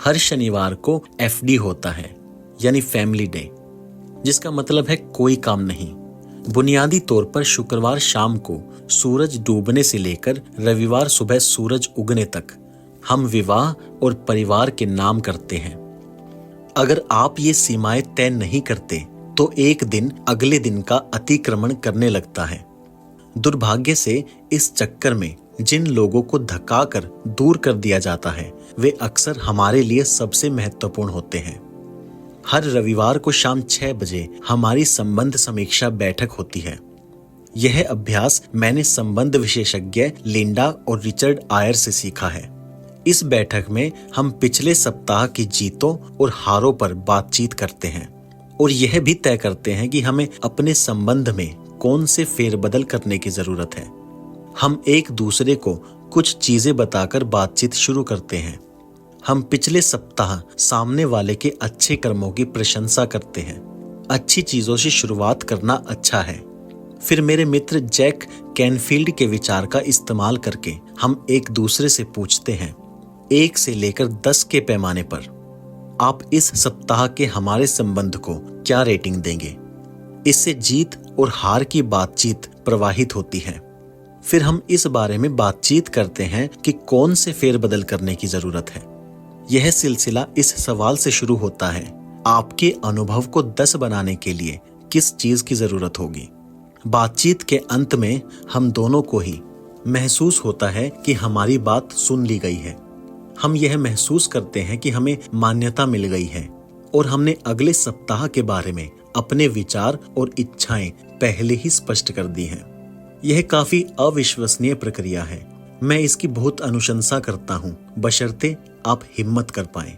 हर शनिवार को FD होता है, यानी फैमिली डे, जिसका मतलब है कोई काम नहीं। बुनियादी तौर पर शुक्रवार शाम को सूरज डूबने से लेकर रविवार सुबह सूरज उगने तक हम विवाह और परिवार के नाम करते हैं। अगर आप ये सीमाएं तय नहीं करते, तो एक दिन अगले दिन का अतिक्रमण करने लगता है। दुर्भाग्य से इस चक्कर में जिन लोगों को धक्काकर दूर कर दिया जाता है, वे अक्सर हमारे लिए सबसे महत्वपूर्ण होते हैं। हर रविवार को शाम 6 बजे हमारी संबंध समीक्षा बैठक होती है। यह अभ्यास मैंने संबंध विशेषज्ञ लिंडा और रिचर्ड आयर से सीखा है। इस बैठक में हम पिछले सप्ताह की जीतों और हारों पर बातचीत करते हैं और यह भी तय करते हैं कि हमें अपने संबंध में कौन से फेरबदल करने की जरूरत है। हम एक दूसरे को कुछ चीजें बताकर बातचीत शुरू करते हैं। हम पिछले सप्ताह सामने वाले के अच्छे कर्मों की प्रशंसा करते हैं। अच्छी चीजों से शुरुआत करना अच्छा है। फिर मेरे मित्र जैक कैनफील्ड के विचार का इस्तेमाल करके हम एक दूसरे से पूछते हैं, 1 से लेकर 10 के पैमाने पर आप इस सप्ताह के हमारे संबंध को क्या रेटिंग देंगे। इससे जीत और हार की बातचीत प्रवाहित होती है। फिर हम इस बारे में बातचीत करते हैं कि कौन से फेरबदल करने की जरूरत है। यह सिलसिला इस सवाल से शुरू होता है, आपके अनुभव को 10 बनाने के लिए किस चीज की जरूरत होगी। बातचीत के अंत में हम दोनों को ही महसूस होता है कि हमारी बात सुन ली गई है। हम यह महसूस करते हैं कि हमें मान्यता मिल गई है और हमने अगले सप्ताह के बारे में अपने विचार और इच्छाएं पहले ही स्पष्ट कर दी हैं। यह काफी अविश्वसनीय प्रक्रिया है, मैं इसकी बहुत अनुशंसा करता हूँ, बशर्ते आप हिम्मत कर पाएं।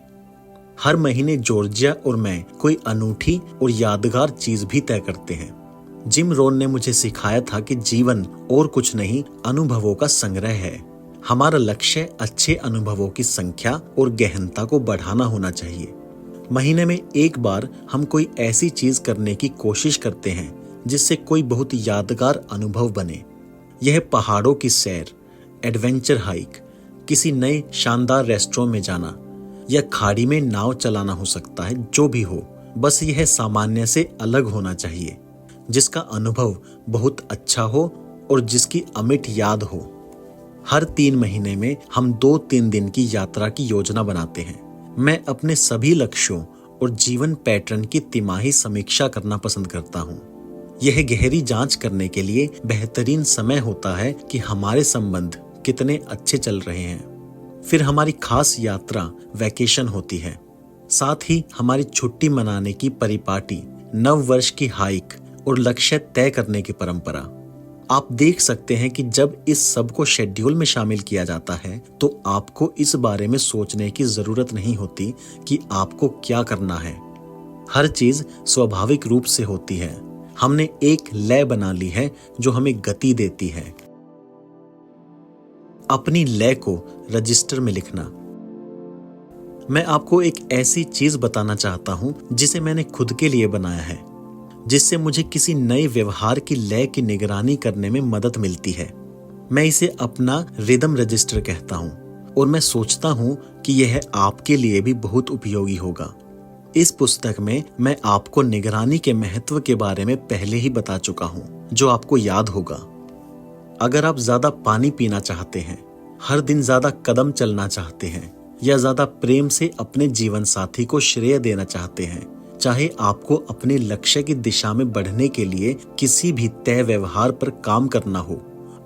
हर महीने जॉर्जिया और मैं कोई अनूठी और यादगार चीज भी तय करते हैं। जिम रोहन ने मुझे सिखाया था कि जीवन और कुछ नहीं, अनुभवों का संग्रह है। हमारा लक्ष्य अच्छे अनुभवों की संख्या और गहनता को बढ़ाना होना चाहिए। महीने में एक बार हम कोई ऐसी चीज करने की कोशिश करते हैं जिससे कोई बहुत यादगार अनुभव बने। यह पहाड़ों की सैर, एडवेंचर हाइक, किसी नए शानदार रेस्टोरेंट में जाना या खाड़ी में नाव चलाना हो सकता है। जो भी हो, बस यह सामान्य से अलग होना चाहिए, जिसका अनुभव बहुत अच्छा हो और जिसकी अमिट याद हो। हर 3 महीने में हम 2-3 दिन की यात्रा की योजना बनाते हैं। मैं अपने सभी लक्ष्यों और जीवन पैटर्न की तिमाही समीक्षा करना पसंद करता हूँ। यह गहरी जांच करने के लिए बेहतरीन समय होता है कि हमारे संबंध कितने अच्छे चल रहे हैं। फिर हमारी खास यात्रा वैकेशन होती है, साथ ही हमारी छुट्टी मनाने की परिपाटी, नव वर्ष की हाइक और लक्ष्य तय करने की परंपरा। आप देख सकते हैं कि जब इस सब को शेड्यूल में शामिल किया जाता है तो आपको इस बारे में सोचने की जरूरत नहीं होती कि आपको क्या करना है। हर चीज स्वाभाविक रूप से होती है। हमने एक लय बना ली है जो हमें गति देती है। अपनी लय को रजिस्टर में लिखना। मैं आपको एक ऐसी चीज बताना चाहता हूं जिसे मैंने खुद के लिए बनाया है, जिससे मुझे किसी नए व्यवहार की लय की निगरानी करने में मदद मिलती है। मैं इसे अपना रिदम रजिस्टर कहता हूं और मैं सोचता हूं कि यह आपके लिए भी बहुत उपयोगी होगा। इस पुस्तक में मैं आपको निगरानी के महत्व के बारे में पहले ही बता चुका हूं, जो आपको याद होगा। अगर आप ज्यादा पानी पीना चाहते हैं, हर दिन ज्यादा कदम चलना चाहते हैं या ज्यादा प्रेम से अपने जीवन साथी को श्रेय देना चाहते हैं, चाहे आपको अपने लक्ष्य की दिशा में बढ़ने के लिए किसी भी तय व्यवहार पर काम करना हो,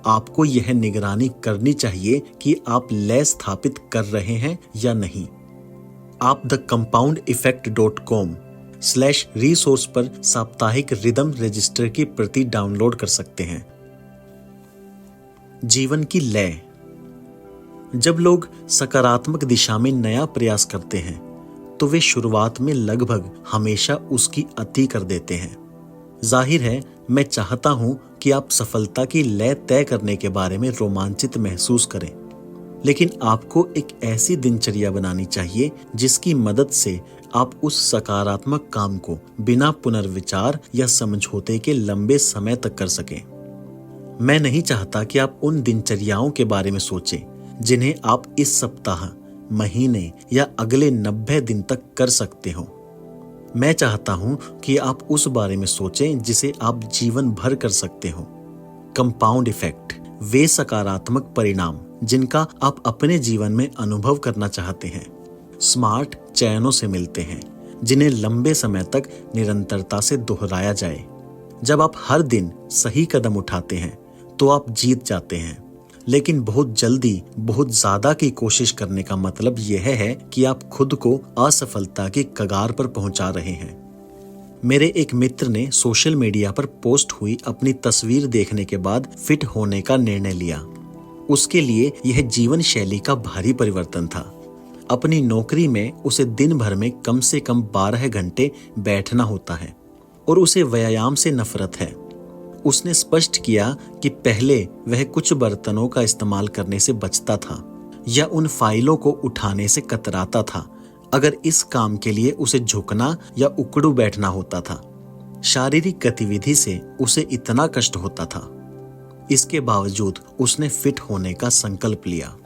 आपको यह निगरानी करनी चाहिए कि आप लय स्थापित कर रहे हैं या नहीं। आप thecompoundiffect.com/resource पर साप्ताहिक रिदम रजिस्टर की प्रति डाउनलोड कर सकते हैं। जीवन की लय। जब लोग सकारात्मक दिशा में नया प्रयास करते हैं तो वे शुरुआत में लगभग हमेशा उसकी अति कर देते हैं। जाहिर है, मैं चाहता हूं कि आप सफलता की लय तय करने के बारे में रोमांचित महसूस करें, लेकिन आपको एक ऐसी दिनचर्या बनानी चाहिए जिसकी मदद से आप उस सकारात्मक काम को बिना पुनर्विचार या समझौते के लंबे समय तक कर सकें। मैं नहीं चाहता कि आप उन दिनचर्याओं के बारे में सोचें जिन्हें आप इस सप्ताह, महीने या अगले 90 दिन तक कर सकते हो। मैं चाहता हूं कि आप उस बारे में सोचें जिसे आप जीवन भर कर सकते हो। कंपाउंड इफेक्ट, वे सकारात्मक परिणाम जिनका आप अपने जीवन में अनुभव करना चाहते हैं, स्मार्ट चयनों से मिलते हैं जिन्हें लंबे समय तक निरंतरता से दोहराया जाए। जब आप हर दिन सही कदम उठाते हैं तो आप जीत जाते हैं, लेकिन बहुत जल्दी बहुत ज्यादा की कोशिश करने का मतलब यह है कि आप खुद को असफलता की कगार पर पहुंचा रहे हैं। मेरे एक मित्र ने सोशल मीडिया पर पोस्ट हुई अपनी तस्वीर देखने के बाद फिट होने का निर्णय लिया। उसके लिए यह जीवन शैली का भारी परिवर्तन था। अपनी नौकरी में उसे दिन भर में कम से कम 12 घंटे बैठना होता है और उसे व्यायाम से नफरत है। उसने स्पष्ट किया कि पहले वह कुछ बर्तनों का इस्तेमाल करने से बचता था या उन फाइलों को उठाने से कतराता था अगर इस काम के लिए उसे झुकना या उकड़ू बैठना होता था। शारीरिक गतिविधि से उसे इतना कष्ट होता था। इसके बावजूद उसने फिट होने का संकल्प लिया।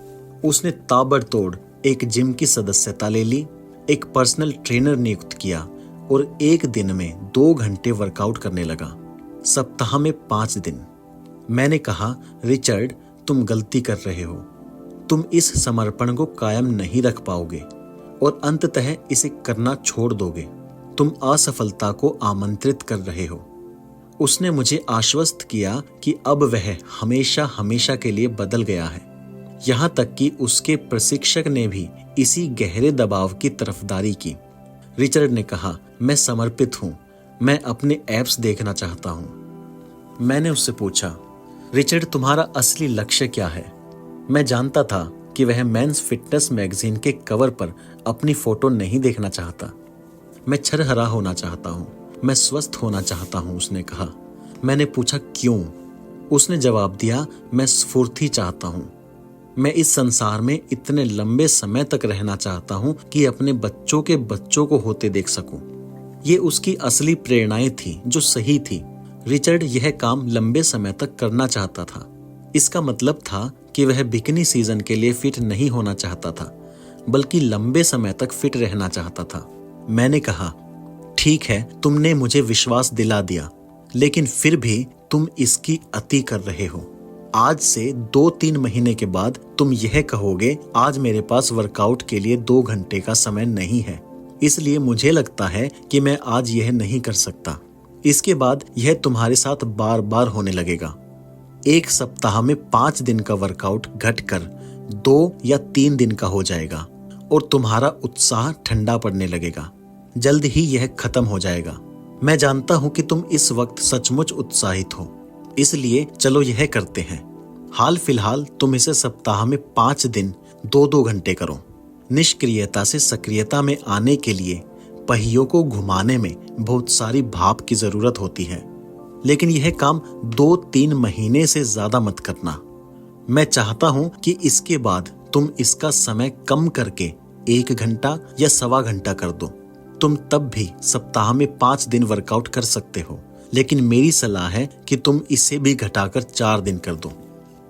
उसने ताबड़तोड़ एक जिम की सदस्यता ले ली, एक पर्सनल ट्रेनर नियुक्त किया और एक दिन में 2 घंटे वर्कआउट करने लगा, सप्ताह में 5 दिन। मैंने कहा, रिचर्ड, तुम गलती कर रहे हो। तुम इस समर्पण को कायम नहीं रख पाओगे और अंततः इसे करना छोड़ दोगे। तुम असफलता को आमंत्रित कर रहे हो। उसने मुझे आश्वस्त किया कि अब वह हमेशा हमेशा के लिए बदल गया है। यहाँ तक कि उसके प्रशिक्षक ने भी इसी गहरे दबाव की तरफदारी की। रिचर्ड ने कहा, मैं समर्पित हूँ, मैं अपने एप्स देखना चाहता हूँ। मैंने उससे पूछा, रिचर्ड, तुम्हारा असली लक्ष्य क्या है? मैं जानता था कि वह मेंस फिटनेस मैगजीन के कवर पर अपनी फोटो नहीं देखना चाहता। मैं छरहरा होना चाहता हूँ, मैं स्वस्थ होना चाहता हूँ, उसने कहा। मैंने पूछा क्यों? उसने जवाब दिया, मैं स्फूर्ति चाहता हूँ। मैं इस संसार में इतने लंबे समय तक रहना चाहता हूँ कि अपने बच्चों के बच्चों को होते देख सकूं। ये उसकी असली प्रेरणाएं थी जो सही थी। रिचर्ड यह काम लंबे समय तक करना चाहता था। इसका मतलब था कि वह बिकिनी सीजन के लिए फिट नहीं होना चाहता था, बल्कि लंबे समय तक फिट रहना चाहता था। मैंने कहा, ठीक है, तुमने मुझे विश्वास दिला दिया, लेकिन फिर भी तुम इसकी अति कर रहे हो। आज से 2-3 महीने के बाद तुम यह कहोगे, आज मेरे पास वर्कआउट के लिए 2 घंटे का समय नहीं है, इसलिए मुझे लगता है कि मैं आज यह नहीं कर सकता। इसके बाद यह तुम्हारे साथ बार बार होने लगेगा। एक सप्ताह में 5 दिन का वर्कआउट घटकर 2 या 3 दिन का हो जाएगा और तुम्हारा उत्साह ठंडा पड़ने लगेगा। जल्द ही यह खत्म हो जाएगा। मैं जानता हूं कि तुम इस वक्त सचमुच उत्साहित हो, इसलिए चलो यह करते हैं। हाल फिलहाल तुम इसे सप्ताह में 5 दिन 2-2 घंटे करो। निष्क्रियता से सक्रियता में आने के लिए पहियों को घुमाने में बहुत सारी भाप की जरूरत होती है, लेकिन यह काम 2-3 महीने से ज्यादा मत करना। मैं चाहता हूं कि इसके बाद तुम इसका समय कम करके 1 घंटा या 1.25 घंटा कर दो। तुम तब भी सप्ताह में 5 दिन वर्कआउट कर सकते हो, लेकिन मेरी सलाह है कि तुम इसे भी घटाकर 4 दिन कर दो।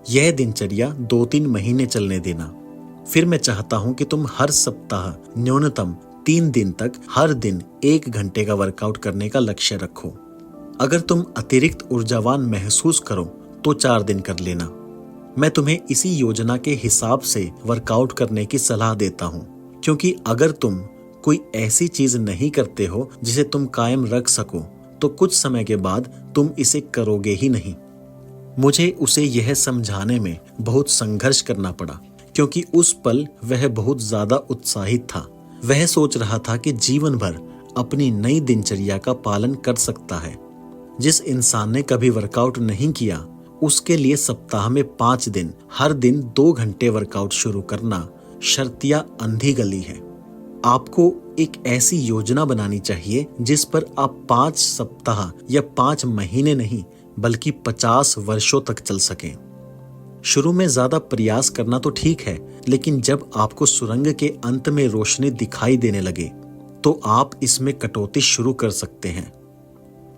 यह दिनचर्या 2-3 महीने चलने देना। फिर मैं चाहता हूं कि तुम हर सप्ताह न्यूनतम 3 दिन तक हर दिन 1 घंटे का वर्कआउट करने का लक्ष्य रखो। अगर तुम अतिरिक्त ऊर्जावान महसूस करो तो 4 दिन कर लेना। मैं तुम्हें इसी योजना के हिसाब से वर्कआउट करने की सलाह देता हूं, क्योंकि अगर तुम कोई ऐसी चीज नहीं करते हो जिसे तुम कायम रख सको, तो कुछ समय के बाद तुम इसे करोगे ही नहीं। मुझे उसे यह समझाने में बहुत संघर्ष करना पड़ा, क्योंकि उस पल वह बहुत ज्यादा उत्साहित था। वह सोच रहा था कि जीवन भर अपनी नई दिनचर्या का पालन कर सकता है। जिस इंसान ने कभी वर्कआउट नहीं किया, उसके लिए सप्ताह में 5 दिन हर दिन 2 घंटे वर्कआउट शुरू करना शर्तिया अंधी गली है। आपको एक ऐसी योजना बनानी चाहिए जिस पर आप 5 सप्ताह या 5 महीने नहीं, बल्कि 50 वर्षों तक चल सकें। शुरू में ज्यादा प्रयास करना तो ठीक है, लेकिन जब आपको सुरंग के अंत में रोशनी दिखाई देने लगे, तो आप इसमें कटौती शुरू कर सकते हैं।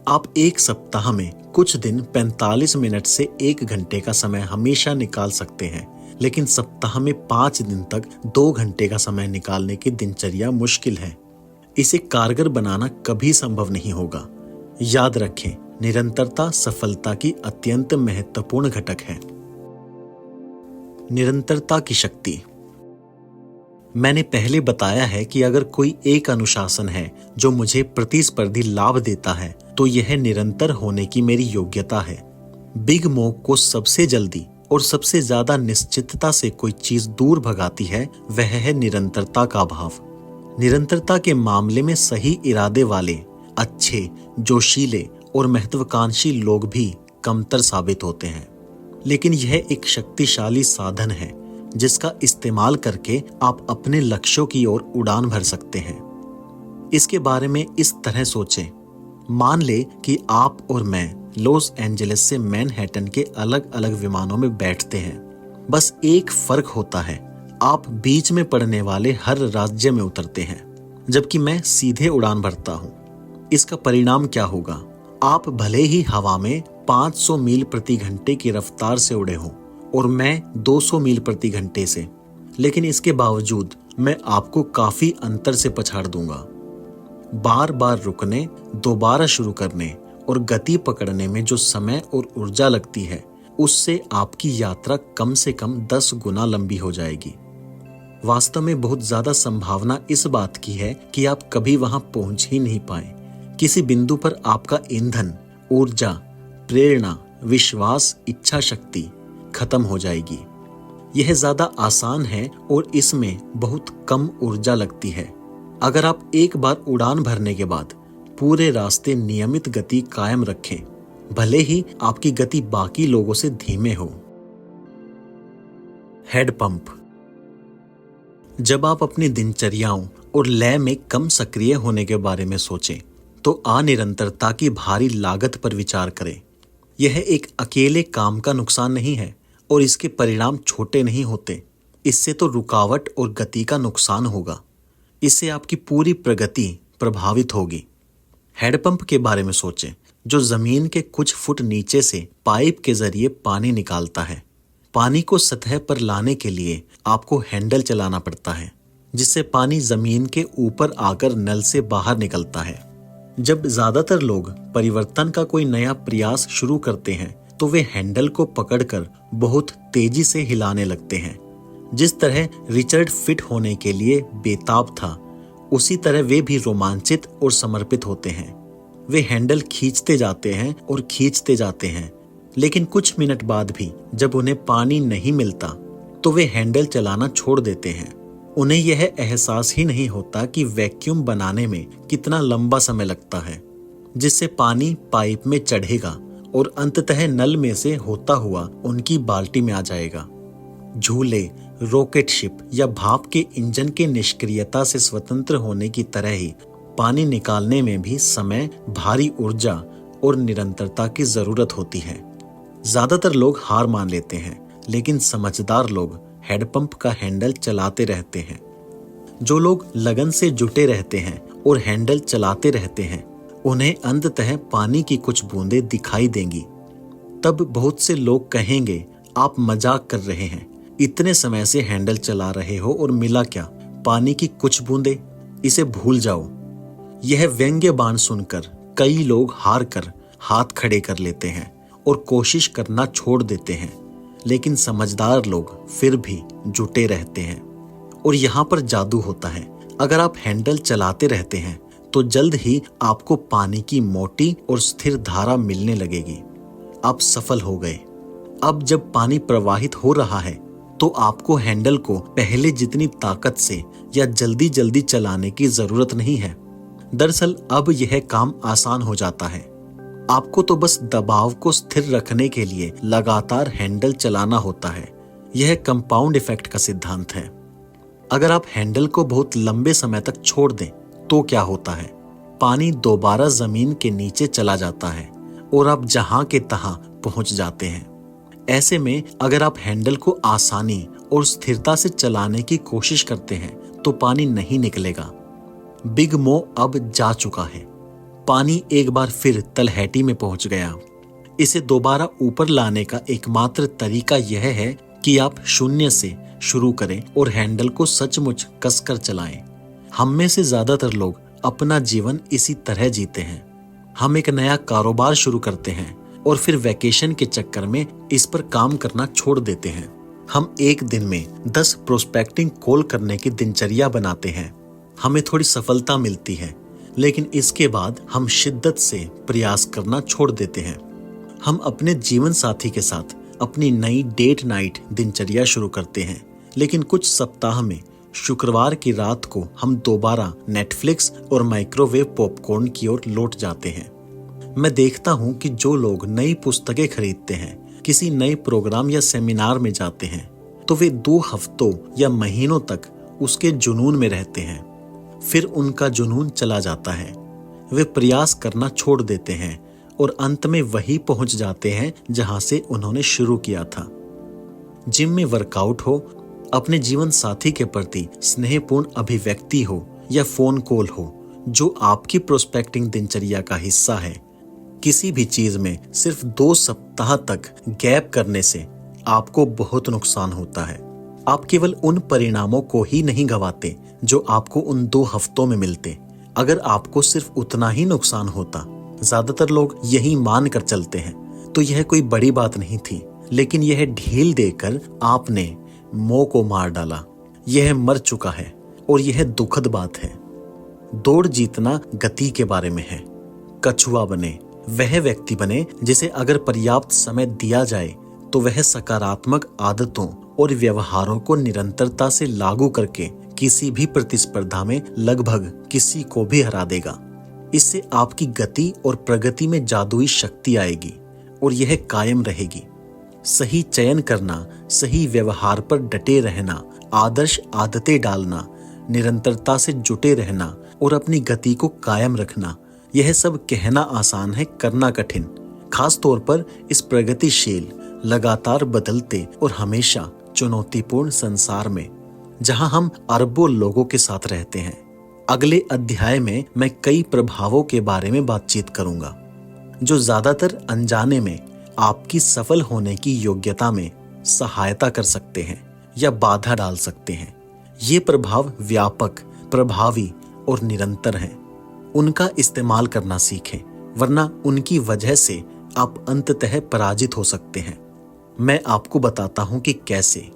आप एक सप्ताह में कुछ दिन 45 मिनट से 1 घंटे का समय हमेशा निकाल सकते हैं, लेकिन सप्ताह में 5 दिन तक 2 घंटे का समय निकालने की दिनचर्या मुश्किल है। इसे कारगर बनाना कभी संभव नहीं होगा। याद रखें, निरंतरता सफलता की अत्यंत महत्वपूर्ण घटक है। निरंतरता की शक्ति। मैंने पहले बताया है कि अगर कोई एक अनुशासन है जो मुझे प्रतिस्पर्धी लाभ देता है, तो यह निरंतर होने की मेरी योग्यता है। बिग मो को सबसे जल्दी और सबसे ज्यादा निश्चितता से कोई चीज दूर भगाती है, वह है निरंतरता का अभाव। निरंतरता के मामले में सही इरादे वाले, अच्छे, जोशीले और महत्वाकांक्षी लोग भी कमतर साबित होते हैं, लेकिन यह एक शक्तिशाली साधन है जिसका इस्तेमाल करके आप अपने लक्ष्यों की ओर उड़ान भर सकते हैं। इसके बारे में इस तरह सोचें, मान ले कि आप और मैं लॉस एंजलिस से मैनहट्टन के अलग अलग विमानों में बैठते हैं। बस एक फर्क होता है, आप बीच में पड़ने वाले हर राज्य में उतरते हैं, जबकि मैं सीधे उड़ान भरता हूं। इसका परिणाम क्या होगा? आप भले ही हवा में 500 मील प्रति घंटे की रफ्तार से उड़े हों और मैं 200 मील प्रति घंटे से, लेकिन इसके बावजूद मैं आपको काफी अंतर से पछाड़ दूंगा। बार बार रुकने, दोबारा शुरू करने और गति पकड़ने में जो समय और ऊर्जा लगती है, उससे आपकी यात्रा कम से कम 10 गुना लंबी हो जाएगी। वास्तव में बहुत ज्यादा संभावना इस बात की है कि आप कभी वहां पहुंच ही नहीं पाए। किसी बिंदु पर आपका ईंधन, ऊर्जा, प्रेरणा, विश्वास, इच्छा शक्ति खत्म हो जाएगी। यह ज्यादा आसान है और इसमें बहुत कम ऊर्जा लगती है। अगर आप एक बार उड़ान भरने के बाद पूरे रास्ते नियमित गति कायम रखें, भले ही आपकी गति बाकी लोगों से धीमे हो। Head pump. जब आप अपनी दिनचर्याओं और लय में कम सक्रिय होने के बारे में सोचें, तो अनिरंतरता की भारी लागत पर विचार करें। यह एक अकेले काम का नुकसान नहीं है और इसके परिणाम छोटे नहीं होते। इससे तो रुकावट और गति का नुकसान होगा। इससे आपकी पूरी प्रगति प्रभावित होगी। हैंडपंप के बारे में सोचें, जो जमीन के कुछ फुट नीचे से पाइप के जरिए पानी निकालता है। पानी को सतह पर लाने के लिए आपको हैंडल चलाना पड़ता है, जिससे पानी जमीन के ऊपर आकर नल से बाहर निकलता है। जब ज्यादातर लोग परिवर्तन का कोई नया प्रयास शुरू करते हैं, तो वे हैंडल को पकड़कर बहुत तेजी से हिलाने लगते हैं। जिस तरह रिचर्ड फिट होने के लिए बेताब था, उसी तरह वे भी रोमांचित और समर्पित होते हैं। वे हैंडल खींचते जाते हैं और खींचते जाते हैं, लेकिन कुछ मिनट बाद भी जब उन्हें पानी नहीं मिलता, तो वे हैंडल चलाना छोड़ देते हैं। उन्हें यह एहसास ही नहीं होता कि वैक्यूम बनाने में कितना लंबा समय लगता है, जिससे पानी पाइप में चढ़ेगा और अंततः नल में से होता हुआ उनकी बाल्टी में आ जाएगा। झूले, रॉकेट शिप या भाप के इंजन के निष्क्रियता से स्वतंत्र होने की तरह ही पानी निकालने में भी समय, भारी ऊर्जा और निरंतरता की जरूरत होती है। ज्यादातर लोग हार मान लेते हैं, लेकिन समझदार लोग हैंडपंप का हैंडल चलाते रहते हैं। जो लोग लगन से जुटे रहते हैं और हैंडल चलाते रहते हैं, उन्हें अंततः पानी की कुछ बूंदें दिखाई देंगी। तब बहुत से लोग कहेंगे, आप मजाक कर रहे हैं, इतने समय से हैंडल चला रहे हो और मिला क्या? पानी की कुछ बूंदें, इसे भूल जाओ। यह व्यंग्य बाण सुनकर कई लोग हार कर हाथ खड़े कर लेते हैं और कोशिश करना छोड़ देते हैं, लेकिन समझदार लोग फिर भी जुटे रहते हैं। और यहाँ पर जादू होता है। अगर आप हैंडल चलाते रहते हैं, तो जल्द ही आपको पानी की मोटी और स्थिर धारा मिलने लगेगी। आप सफल हो गए। अब जब पानी प्रवाहित हो रहा है, तो आपको हैंडल को पहले जितनी ताकत से या जल्दी जल्दी चलाने की जरूरत नहीं है। दरअसल अब यह काम आसान हो जाता है। आपको तो बस दबाव को स्थिर रखने के लिए लगातार हैंडल चलाना होता है। यह कंपाउंड इफेक्ट का सिद्धांत है। अगर आप हैंडल को बहुत लंबे समय तक छोड़ दें, तो क्या होता है? पानी दोबारा जमीन के नीचे चला जाता है और आप जहां के तहां पहुंच जाते हैं। ऐसे में अगर आप हैंडल को आसानी और स्थिरता से चलाने की कोशिश करते हैं, तो पानी नहीं निकलेगा। बिग मो अब जा चुका है। पानी एक बार फिर तलहटी में पहुंच गया। इसे दोबारा ऊपर लाने का एकमात्र तरीका यह है कि आप शून्य से शुरू करें और हैंडल को सचमुच कसकर चलाएं। हम में से ज्यादातर लोग अपना जीवन इसी तरह जीते हैं। हम एक नया कारोबार शुरू करते हैं और फिर वैकेशन के चक्कर में इस पर काम करना छोड़ देते हैं। हम एक दिन में 10 प्रोस्पेक्टिंग कॉल करने की दिनचर्या बनाते हैं। हमें थोड़ी सफलता मिलती है, लेकिन इसके बाद हम शिद्दत से प्रयास करना छोड़ देते हैं। हम अपने जीवन साथी के साथ अपनी नई डेट नाइट दिनचर्या शुरू करते हैं, लेकिन कुछ सप्ताह में शुक्रवार की रात को हम दोबारा नेटफ्लिक्स और माइक्रोवेव पॉपकॉर्न की ओर लौट जाते हैं। मैं देखता हूं कि जो लोग नई पुस्तकें खरीदते हैं, किसी नए प्रोग्राम या सेमिनार में जाते हैं, तो वे 2 हफ्तों या महीनों तक उसके जुनून में रहते हैं। फिर उनका जुनून चला जाता है। वे प्रयास करना छोड़ देते हैं और अंत में वही पहुंच जाते हैं जहां से उन्होंने शुरू किया था। जिम में वर्कआउट हो, अपने जीवन साथी के प्रति स्नेहपूर्ण अभिव्यक्ति हो या फोन कॉल हो, जो आपकी प्रोस्पेक्टिंग दिनचर्या का हिस्सा है, किसी भी चीज में सिर्फ 2 सप्ताह तक गैप करने से आपको बहुत नुकसान होता है। आप केवल उन परिणामों को ही नहीं गंवाते जो आपको उन 2 हफ्तों में मिलते। अगर आपको सिर्फ उतना ही नुकसान होता, ज्यादातर लोग यही मान कर चलते हैं, तो यह कोई बड़ी बात नहीं थी। लेकिन यह ढील देकर आपने मोह को मार डाला। यह मर चुका है और यह दुखद बात है। दौड़ जीतना गति के बारे में है। कछुआ बने, वह व्यक्ति बने जिसे अगर पर्याप्त समय दिया जाए तो वह सकारात्मक आदतों और व्यवहारों को निरंतरता से लागू करके किसी भी प्रतिस्पर्धा में लगभग किसी को भी हरा देगा। इससे आपकी गति और प्रगति में जादुई शक्ति आएगी और यह कायम रहेगी। सही चयन करना, सही व्यवहार पर डटे रहना, आदर्श आदतें डालना, निरंतरता से जुटे रहना और अपनी गति को कायम रखना, यह सब कहना आसान है, करना कठिन। खास तौर पर इस प्रगतिशील, लगातार बदलते और हमेशा चुनौतीपूर्ण संसार में, जहां हम अरबों लोगों के साथ रहते हैं। अगले अध्याय में मैं कई प्रभावों के बारे में बातचीत करूंगा जो ज्यादातर अनजाने में आपकी सफल होने की योग्यता में सहायता कर सकते हैं या बाधा डाल सकते हैं। ये प्रभाव व्यापक, प्रभावी और निरंतर हैं। उनका इस्तेमाल करना सीखें, वरना उनकी वजह से आप अंततः पराजित हो सकते हैं। मैं आपको बताता हूं कि कैसे।